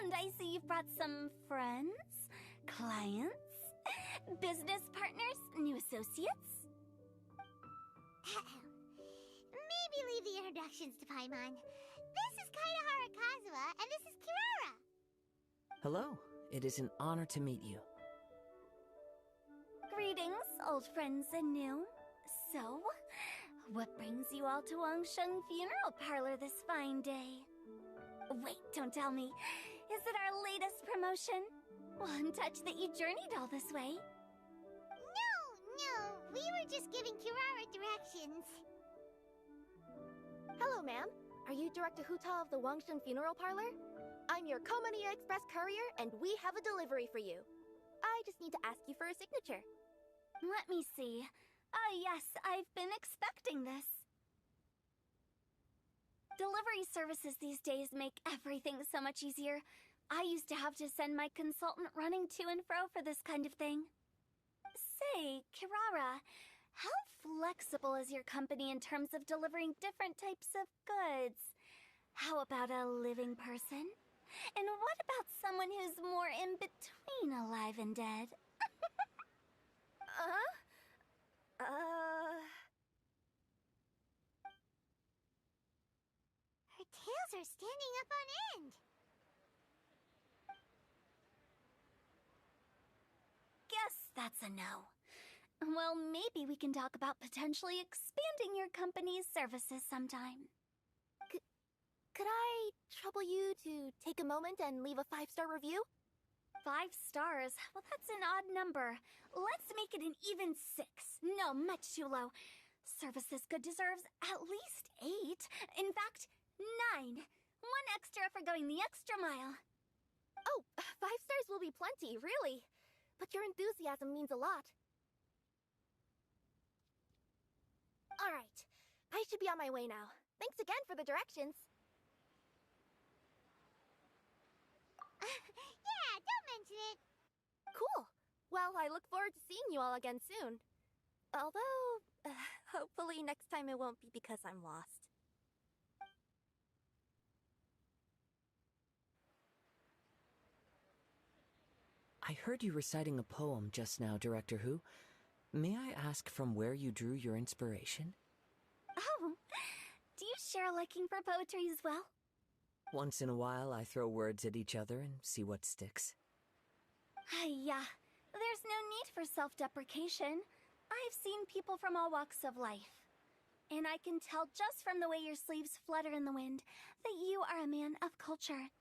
And I see you've brought some friends, clients, business partners, new associates. Maybe leave the introductions to Paimon. This is Kaedahara Kazuha, and this is Kirara. Hello. It is an honor to meet you. Greetings, old friends and new. So, what brings you all to Wangsheng Funeral Parlor this fine day? Wait, don't tell me. Is it our latest promotion? Well, I'm touched that you journeyed all this way. No, we were just giving Kirara directions. Hello, ma'am. Are you Director Huta of the Wangshen Funeral Parlor? I'm your Komania Express courier, and we have a delivery for you. I just need to ask you for a signature. Let me see. Ah, yes, I've been expecting this. Delivery services these days make everything so much easier. I used to have to send my consultant running to and fro for this kind of thing. Say, Kirara, how flexible is your company in terms of delivering different types of goods? How about a living person? And what about someone who's more in between alive and dead? Her tails are standing up on end. Guess that's a no. Well, maybe we can talk about potentially expanding your company's services sometime. Could I trouble you to take a moment and leave a 5-star review? 5 stars? Well, that's an odd number. Let's make it an even 6. No, much too low. Services good deserves at least 8. In fact, 9. 1 extra for going the extra mile. Oh, 5 stars will be plenty, really. But your enthusiasm means a lot. All right. I should be on my way now. Thanks again for the directions. Yeah, don't mention it. Cool. Well, I look forward to seeing you all again soon. Although, hopefully next time it won't be because I'm lost. I heard you reciting a poem just now, Director Who. May I ask from where you drew your inspiration? Oh, do you share a liking for poetry as well? Once in a while, I throw words at each other and see what sticks. Yeah, there's no need for self-deprecation. I've seen people from all walks of life. And I can tell just from the way your sleeves flutter in the wind that you are a man of culture.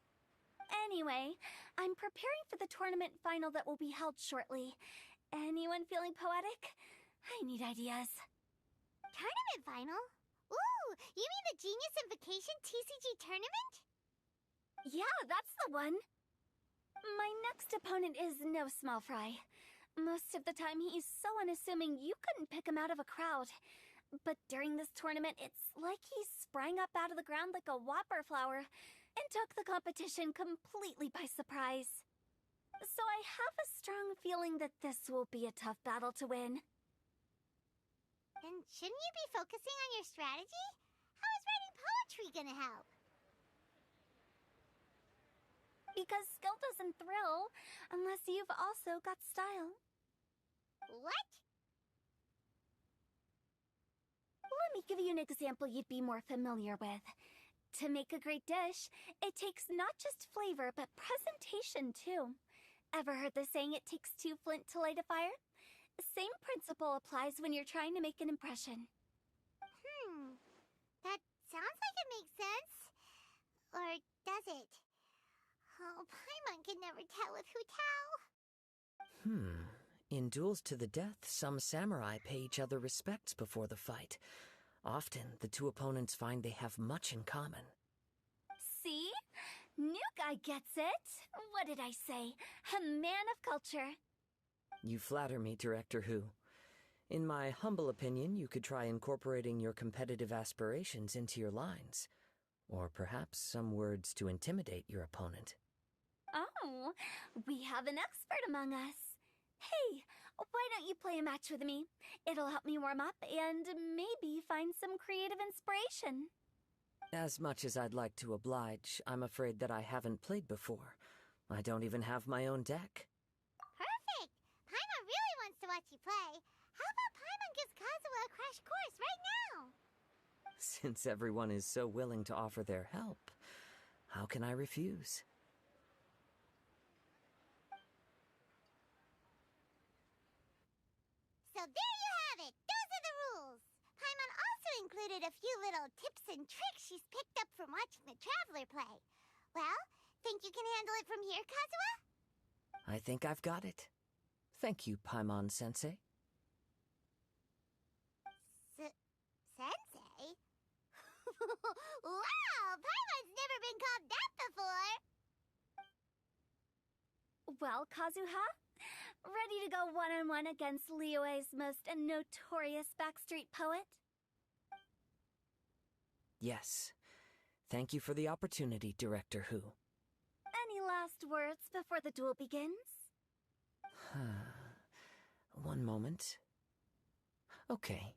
Anyway, I'm preparing for the tournament final that will be held shortly. Anyone feeling poetic? I need ideas. Tournament final? Ooh, you mean the Genius Invocation TCG tournament? Yeah, that's the one. My next opponent is no small fry. Most of the time he's so unassuming you couldn't pick him out of a crowd. But during this tournament, it's like he sprang up out of the ground like a whopper flower and took the competition completely by surprise. So I have a strong feeling that this will be a tough battle to win. And shouldn't you be focusing on your strategy? How is writing poetry gonna help? Because skill doesn't thrill unless you've also got style. What? Let me give you an example you'd be more familiar with. To make a great dish, it takes not just flavor, but presentation too. Ever heard the saying, it takes 2 flint to light a fire? Same principle applies when you're trying to make an impression. That sounds like it makes sense. Or does it? Oh, Paimon can never tell with Hu Tao. In duels to the death, some samurai pay each other respects before the fight. Often, the two opponents find they have much in common. See? New guy gets it. What did I say? A man of culture. You flatter me, Director Who. In my humble opinion, you could try incorporating your competitive aspirations into your lines. Or perhaps some words to intimidate your opponent. Oh, we have an expert among us. Hey, why don't you play a match with me? It'll help me warm up and maybe find some creative inspiration. As much as I'd like to oblige, I'm afraid that I haven't played before. I don't even have my own deck. Perfect! Paimon really wants to watch you play. How about Paimon gives Kazuha a crash course right now? Since everyone is so willing to offer their help, how can I refuse? So there you have it! Those are the rules! Paimon also included a few little tips and tricks she's picked up from watching the Traveler play. Well, think you can handle it from here, Kazuha? I think I've got it. Thank you, Paimon-sensei. Sensei? Wow! Paimon's never been called that before! Well, Kazuha? Ready to go one-on-one against Liyue's most notorious backstreet poet? Yes. Thank you for the opportunity, Director Who. Any last words before the duel begins? One moment. Okay.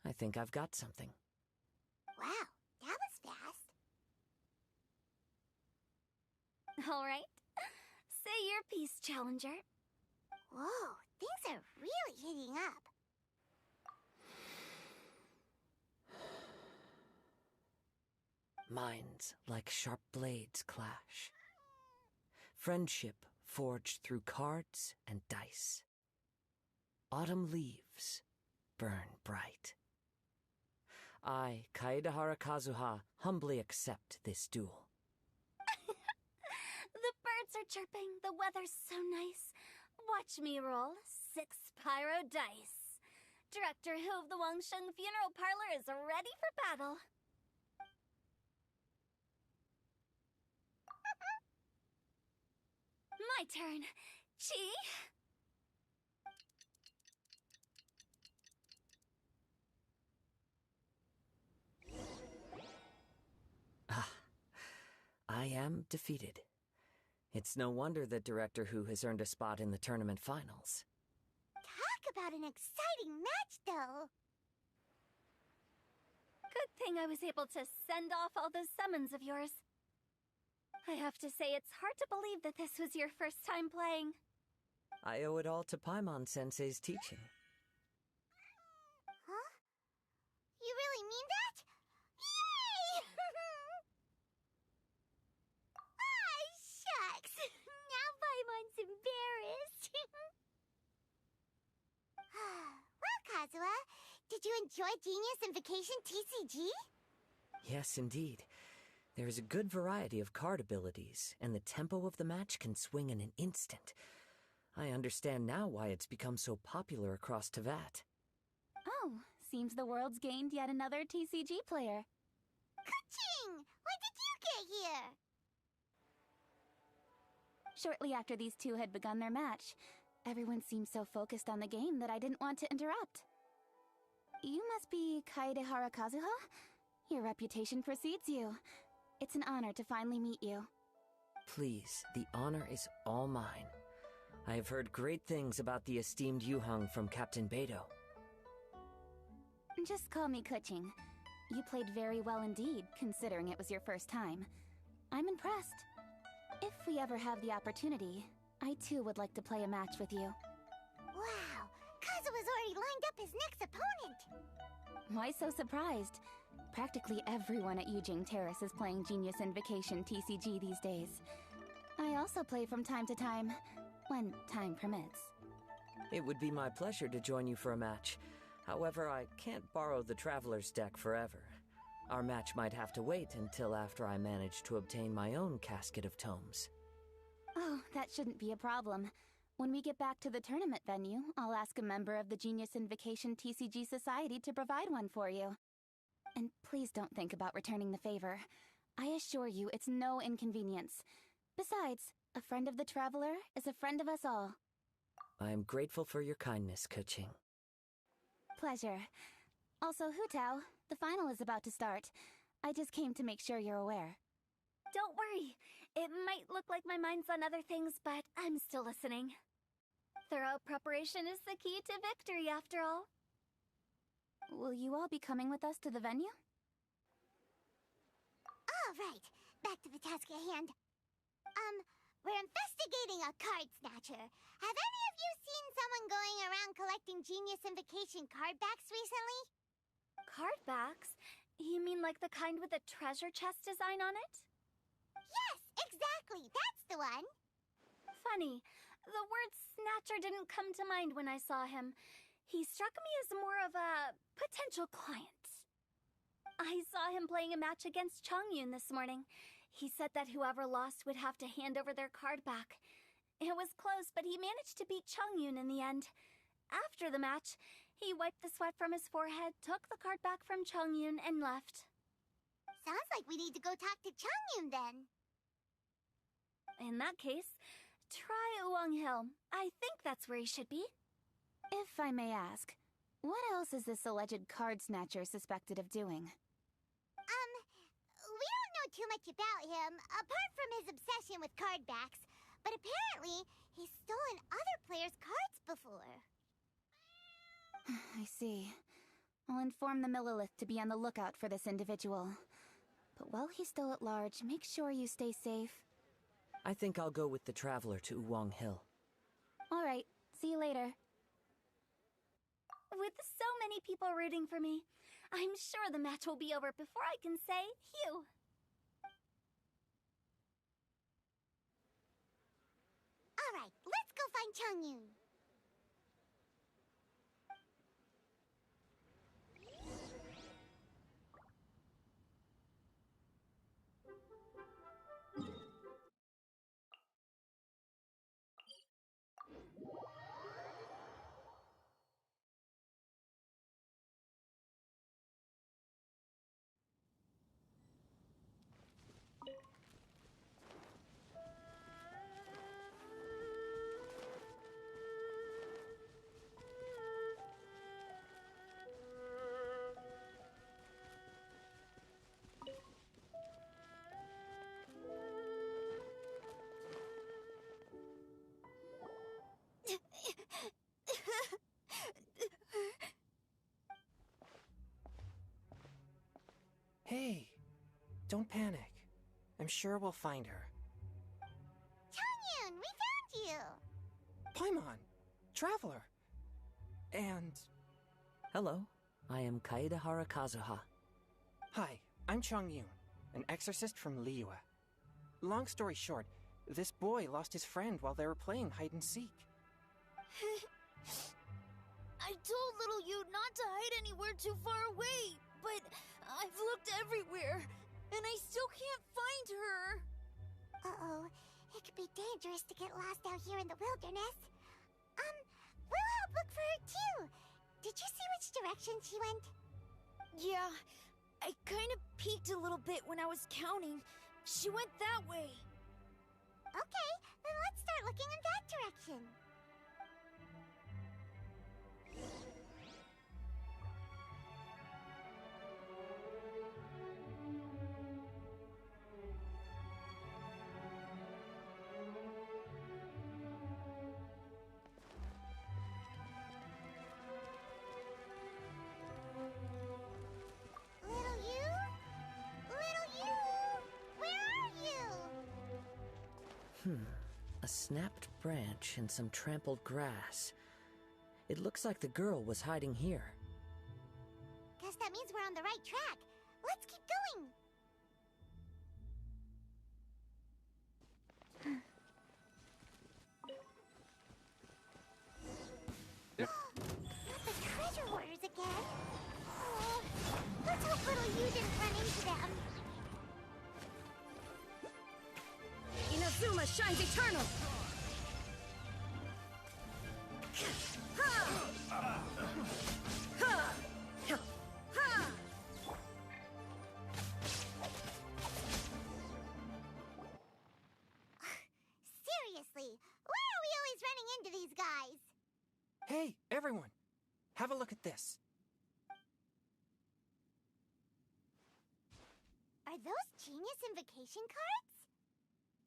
I think I've got something. Wow, that was fast. All right. Say your piece, Challenger. Whoa, things are really heating up. Minds like sharp blades clash. Friendship forged through cards and dice. Autumn leaves burn bright. I, Kaedehara Kazuha, humbly accept this duel. The birds are chirping, the weather's so nice. Watch me roll 6 pyro dice. Director Who of the Wangsheng Funeral Parlor is ready for battle. My turn. Chi? I am defeated. It's no wonder that Director Who has earned a spot in the tournament finals. Talk about an exciting match, though. Good thing I was able to send off all those summons of yours. I have to say, it's hard to believe that this was your first time playing. I owe it all to Paimon-sensei's teaching. Huh? You really mean that? Yay! Ah, shucks! Now Paimon's embarrassed. Well, Kazuha, did you enjoy Genius Invocation TCG? Yes, indeed. There is a good variety of card abilities, and the tempo of the match can swing in an instant. I understand now why it's become so popular across Teyvat. Oh, seems the world's gained yet another TCG player. Ka-ching! When did you get here? Shortly after these two had begun their match, everyone seemed so focused on the game that I didn't want to interrupt. You must be Kaedehara Kazuha? Your reputation precedes you. It's an honor to finally meet you. Please, the honor is all mine. I have heard great things about the esteemed Yuheng from Captain Beidou. Just call me Kuching. You played very well indeed, considering it was your first time. I'm impressed. If we ever have the opportunity, I too would like to play a match with you. Wow, Kazuha's already lined up his next opponent. Why so surprised? Practically everyone at Yujing Terrace is playing Genius Invocation TCG these days. I also play from time to time, when time permits. It would be my pleasure to join you for a match. However, I can't borrow the Traveler's deck forever. Our match might have to wait until after I manage to obtain my own casket of tomes. Oh, that shouldn't be a problem. When we get back to the tournament venue, I'll ask a member of the Genius Invocation TCG Society to provide one for you. And please don't think about returning the favor. I assure you it's no inconvenience. Besides, a friend of the Traveler is a friend of us all. I'm grateful for your kindness, Keqing. Pleasure. Also, Hutao, the final is about to start. I just came to make sure you're aware. Don't worry. It might look like my mind's on other things, but I'm still listening. Thorough preparation is the key to victory, after all. Will you all be coming with us to the venue? All right, back to the task at hand. We're investigating a card snatcher. Have any of you seen someone going around collecting Genius Invocation card backs recently? Card backs? You mean like the kind with a treasure chest design on it? Yes, exactly. That's the one. Funny. The word snatcher didn't come to mind when I saw him. He struck me as more of a potential client. I saw him playing a match against Chongyun this morning. He said that whoever lost would have to hand over their card back. It was close, but he managed to beat Chongyun in the end. After the match, he wiped the sweat from his forehead, took the card back from Chongyun, and left. Sounds like we need to go talk to Chongyun then. In that case, try Uwang Hill. I think that's where he should be. If I may ask, what else is this alleged card snatcher suspected of doing? We don't know too much about him, apart from his obsession with card backs. But apparently, he's stolen other players' cards before. I see. I'll inform the Millilith to be on the lookout for this individual. But while he's still at large, make sure you stay safe. I think I'll go with the Traveler to Uwang Hill. All right, see you later. With so many people rooting for me, I'm sure the match will be over before I can say phew. All right, let's go find Chongyun. Hey, don't panic. I'm sure we'll find her. Chongyun, we found you! Paimon, Traveler. And... Hello, I am Kaedehara Kazuha. Hi, I'm Chongyun, an exorcist from Liyue. Long story short, this boy lost his friend while they were playing hide-and-seek. I told little you not to hide anywhere too far away, but I've looked everywhere, and I still can't find her. Uh-oh, it could be dangerous to get lost out here in the wilderness. We'll help look for her too. Did you see which direction she went? Yeah, I kind of peeked a little bit when I was counting. She went that way. Okay, then let's start looking in that direction. A snapped branch and some trampled grass. It looks like the girl was hiding here. Guess that means we're on the right track. Let's keep going. Not the treasure hoarders again. Oh, let's hope little you didn't run into them. Inazuma shines eternal! Seriously, why are we always running into these guys? Hey, everyone! Have a look at this. Are those genius invocation cards?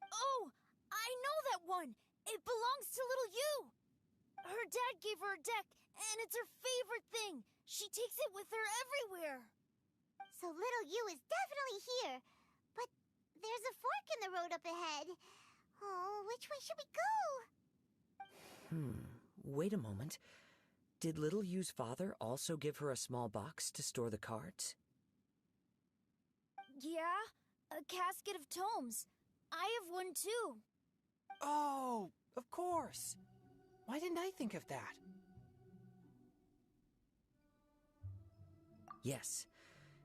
Oh, I know that one! It belongs to little you! Her dad gave her a deck, and it's her favorite thing! She takes it with her everywhere! So little you is definitely here. But there's a fork in the road up ahead. Oh, which way should we go? Wait a moment. Did Little Yu's father also give her a small box to store the cards? Yeah, a casket of tomes. I have one too. Oh, of course. Why didn't I think of that? Yes.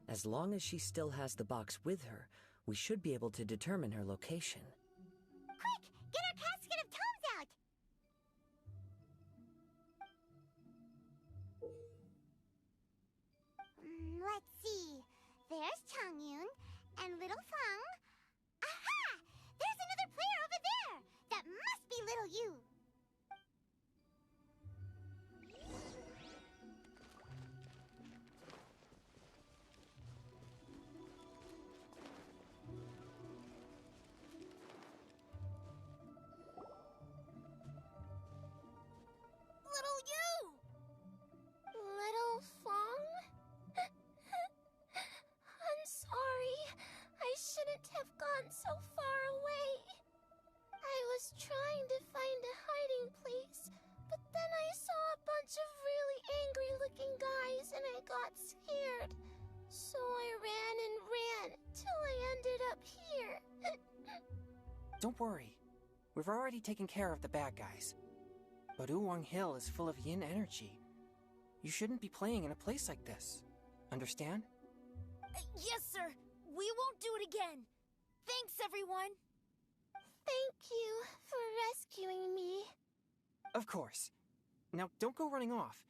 As long as she still has the box with her, we should be able to determine her location. Quick! Get our casket of tomes out! Let's see. There's Changyun and Little Fang. Aha! There's another player over there! That must be Little You! Little you! Little Fong? I'm sorry. I shouldn't have gone so far away. I was trying to find a hiding place, but then I saw a bunch of really angry-looking guys and I got scared. So I ran and ran till I ended up here. Don't worry. We've already taken care of the bad guys. But Uwang Hill is full of yin energy. You shouldn't be playing in a place like this. Understand? Yes, sir. We won't do it again. Thanks, everyone. Thank you for rescuing me. Of course. Now, don't go running off.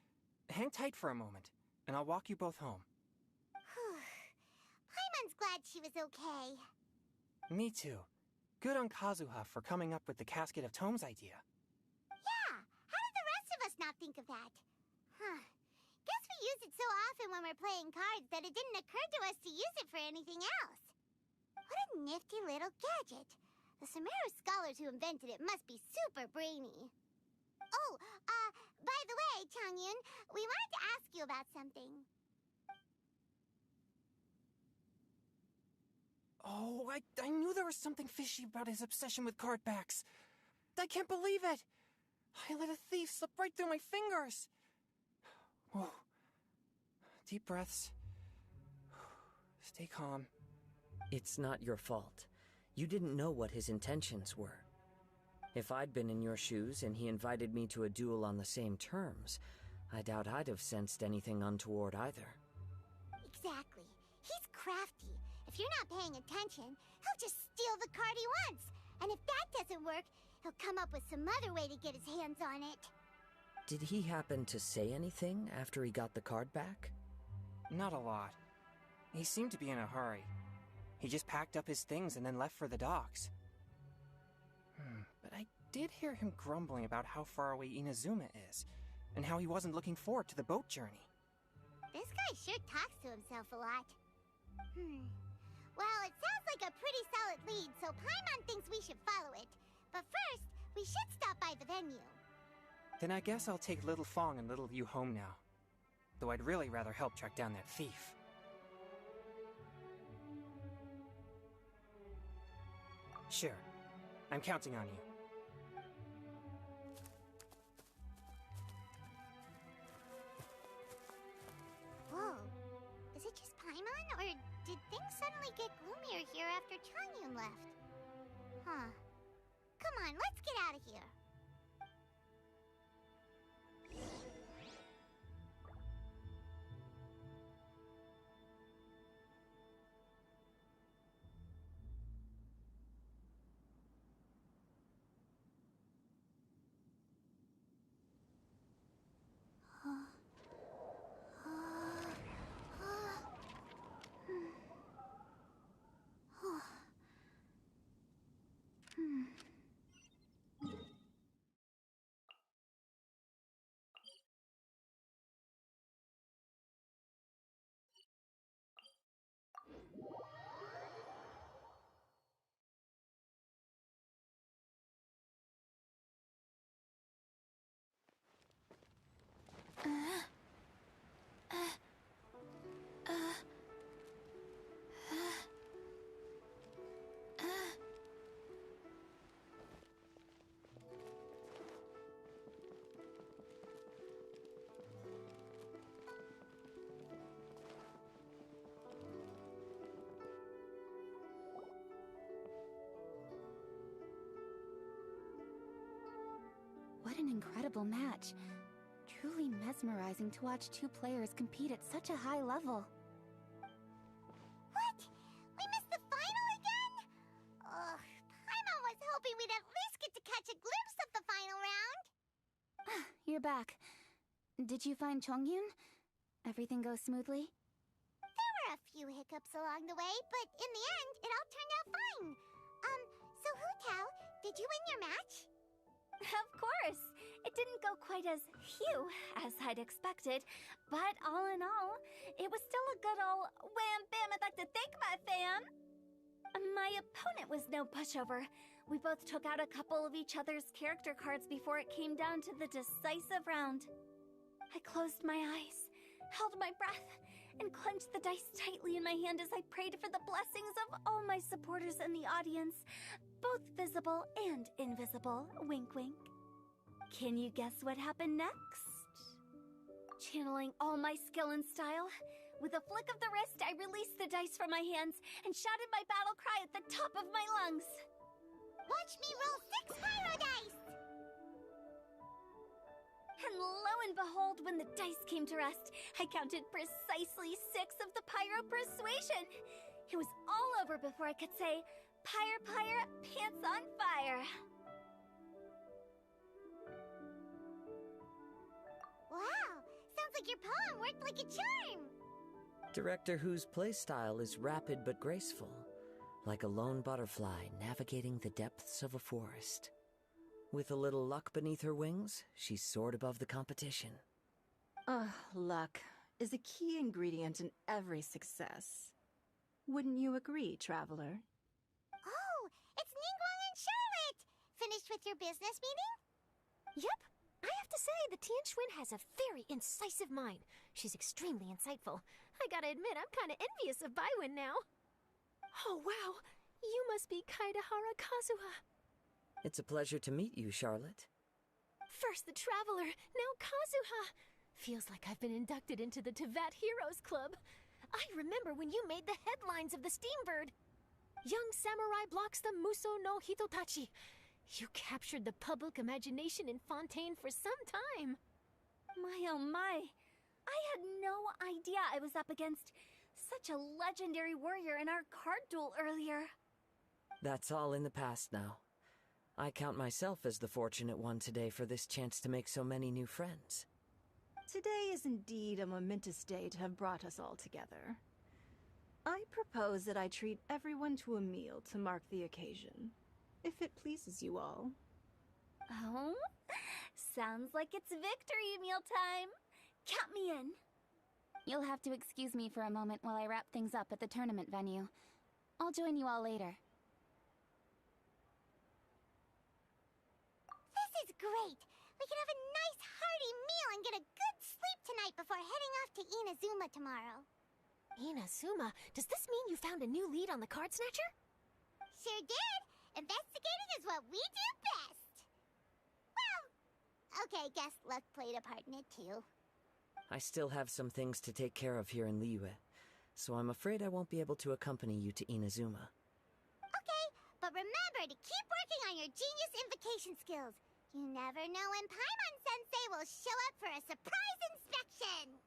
Hang tight for a moment, and I'll walk you both home. Paimon's glad she was okay. Me too. Good on Kazuha for coming up with the Casket of Tomes idea. Yeah, how did the rest of us not think of that? Huh. Guess we use it so often when we're playing cards that it didn't occur to us to use it for anything else. What a nifty little gadget. The Sumeru scholars who invented it must be super brainy. Oh, by the way, Changyun, we wanted to ask you about something. Oh, I knew there was something fishy about his obsession with card backs. I can't believe it! I let a thief slip right through my fingers! Whoa. Deep breaths. Stay calm. It's not your fault. You didn't know what his intentions were. If I'd been in your shoes and he invited me to a duel on the same terms, I doubt I'd have sensed anything untoward either. Exactly. He's crafty. If you're not paying attention, he'll just steal the card he wants. And if that doesn't work, he'll come up with some other way to get his hands on it. Did he happen to say anything after he got the card back? Not a lot. He seemed to be in a hurry. He just packed up his things and then left for the docks. But I did hear him grumbling about how far away Inazuma is, and how he wasn't looking forward to the boat journey. This guy sure talks to himself a lot. Well, it sounds like a pretty solid lead, so Paimon thinks we should follow it. But first, we should stop by the venue. Then I guess I'll take Little Fong and Little Yu home now. Though I'd really rather help track down that thief. Sure. I'm counting on you. Whoa. Is it just Paimon, or did things suddenly get gloomier here after Changyun left? Huh. Come on, let's get out of here. What an incredible match. Truly mesmerizing to watch two players compete at such a high level. What? We missed the final again? Ugh, Paimon was hoping we'd at least get to catch a glimpse of the final round. You're back. Did you find Chongyun? Everything go smoothly? There were a few hiccups along the way, but in the end, it all turned out fine. So Hu Tao, did you win your match? Of course! It didn't go quite as phew as I'd expected, but all in all, it was still a good ol' wham bam I'd like to thank my fam! My opponent was no pushover. We both took out a couple of each other's character cards before it came down to the decisive round. I closed my eyes, held my breath, and clenched the dice tightly in my hand as I prayed for the blessings of all my supporters in the audience, both visible and invisible, wink wink. Can you guess what happened next? Channeling all my skill and style, with a flick of the wrist, I released the dice from my hands and shouted my battle cry at the top of my lungs. Watch me roll 6 pyro dice! And lo and behold, when the dice came to rest, I counted precisely 6 of the pyro persuasion. It was all over before I could say, "Pyre, pyre, pants on fire." Wow, sounds like your poem worked like a charm. Director Who's playstyle is rapid but graceful, like a lone butterfly navigating the depths of a forest. With a little luck beneath her wings, she soared above the competition. Luck is a key ingredient in every success. Wouldn't you agree, Traveler? Oh, it's Ningguang and Charlotte! Finished with your business meeting? Yep. I have to say, the Tianquan has a very incisive mind. She's extremely insightful. I gotta admit, I'm kinda envious of Baiwen now. Oh, wow. You must be Kaidahara Kazuha. It's a pleasure to meet you, Charlotte. First the Traveler, now Kazuha. Feels like I've been inducted into the Tevat Heroes Club. I remember when you made the headlines of the Steambird. Young samurai blocks the Muso no Hitotachi. You captured the public imagination in Fontaine for some time. My oh my. I had no idea I was up against such a legendary warrior in our card duel earlier. That's all in the past now. I count myself as the fortunate one today for this chance to make so many new friends. Today is indeed a momentous day to have brought us all together. I propose that I treat everyone to a meal to mark the occasion, if it pleases you all. Oh? Sounds like it's victory meal time. Count me in. You'll have to excuse me for a moment while I wrap things up at the tournament venue. I'll join you all later. This is great! We can have a nice hearty meal and get a good sleep tonight before heading off to Inazuma tomorrow. Inazuma? Does this mean you found a new lead on the Card Snatcher? Sure did! Investigating is what we do best! Well, okay, guess luck played a part in it too. I still have some things to take care of here in Liyue, so I'm afraid I won't be able to accompany you to Inazuma. Okay, but remember to keep working on your genius invocation skills. You never know when Paimon-sensei will show up for a surprise inspection!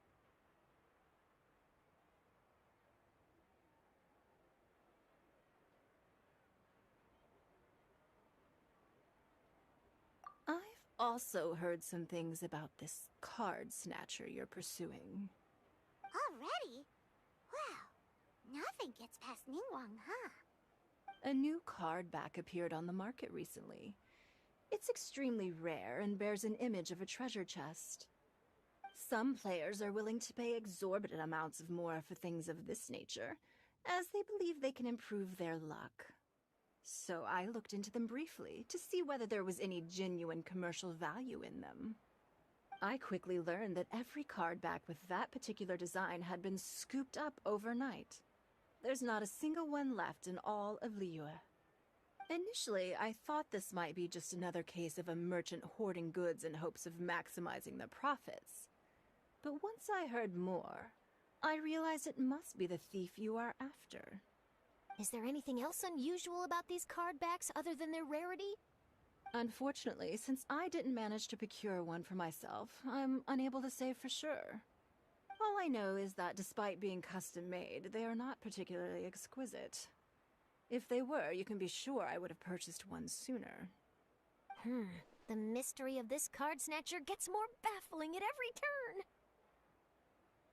I've also heard some things about this card snatcher you're pursuing. Already? Wow, nothing gets past Ningguang, huh? A new card back appeared on the market recently. It's extremely rare and bears an image of a treasure chest. Some players are willing to pay exorbitant amounts of more for things of this nature, as they believe they can improve their luck. So I looked into them briefly to see whether there was any genuine commercial value in them. I quickly learned that every card back with that particular design had been scooped up overnight. There's not a single one left in all of Liyue. Initially, I thought this might be just another case of a merchant hoarding goods in hopes of maximizing their profits. But once I heard more, I realized it must be the thief you are after. Is there anything else unusual about these card backs other than their rarity? Unfortunately, since I didn't manage to procure one for myself, I'm unable to say for sure. All I know is that despite being custom-made, they are not particularly exquisite. If they were, you can be sure I would have purchased one sooner. The mystery of this card snatcher gets more baffling at every turn.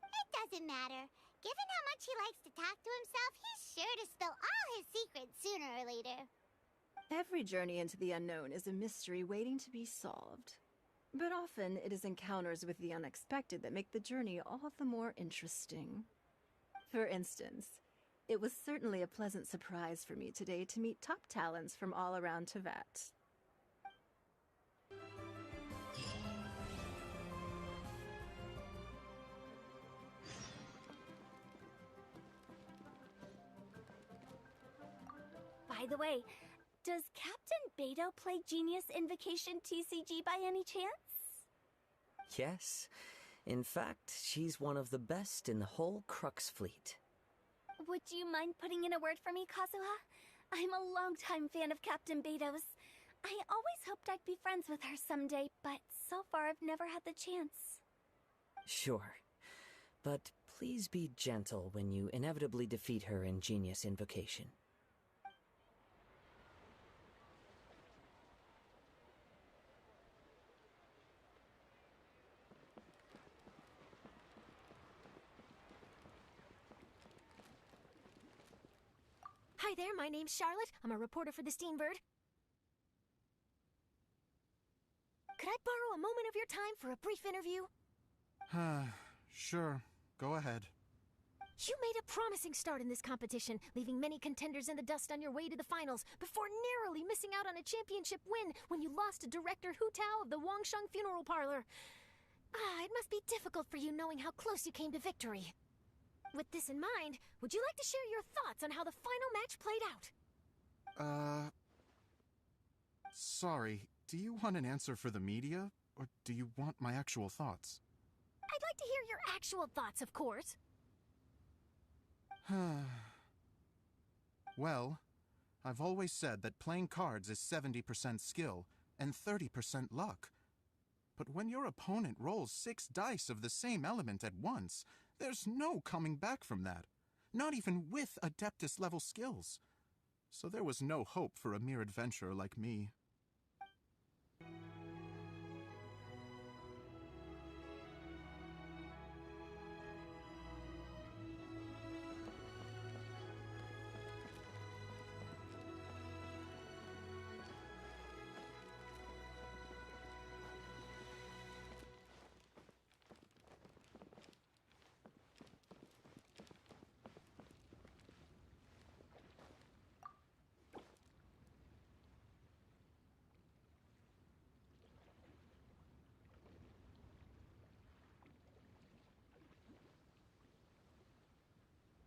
It doesn't matter. Given how much he likes to talk to himself, he's sure to spill all his secrets sooner or later. Every journey into the unknown is a mystery waiting to be solved. But often it is encounters with the unexpected that make the journey all the more interesting. For instance, it was certainly a pleasant surprise for me today to meet top talents from all around Teyvat. By the way, does Captain Beto play Genius Invocation TCG by any chance? Yes. In fact, she's one of the best in the whole Crux fleet. Would you mind putting in a word for me, Kazuha? I'm a longtime fan of Captain Beto's. I always hoped I'd be friends with her someday, but so far I've never had the chance. Sure. But please be gentle when you inevitably defeat her in Genius Invocation. Hi there, my name's Charlotte. I'm a reporter for the Steambird. Could I borrow a moment of your time for a brief interview? Sure. Go ahead. You made a promising start in this competition, leaving many contenders in the dust on your way to the finals, before narrowly missing out on a championship win when you lost to Director Hu Tao of the Wangsheng Funeral Parlor. It must be difficult for you knowing how close you came to victory. With this in mind, would you like to share your thoughts on how the final match played out? Sorry. Do you want an answer for the media, or do you want my actual thoughts? I'd like to hear your actual thoughts, of course. Well, I've always said that playing cards is 70% skill and 30% luck. But when your opponent rolls 6 dice of the same element at once, there's no coming back from that. Not even with Adeptus-level skills. So there was no hope for a mere adventurer like me.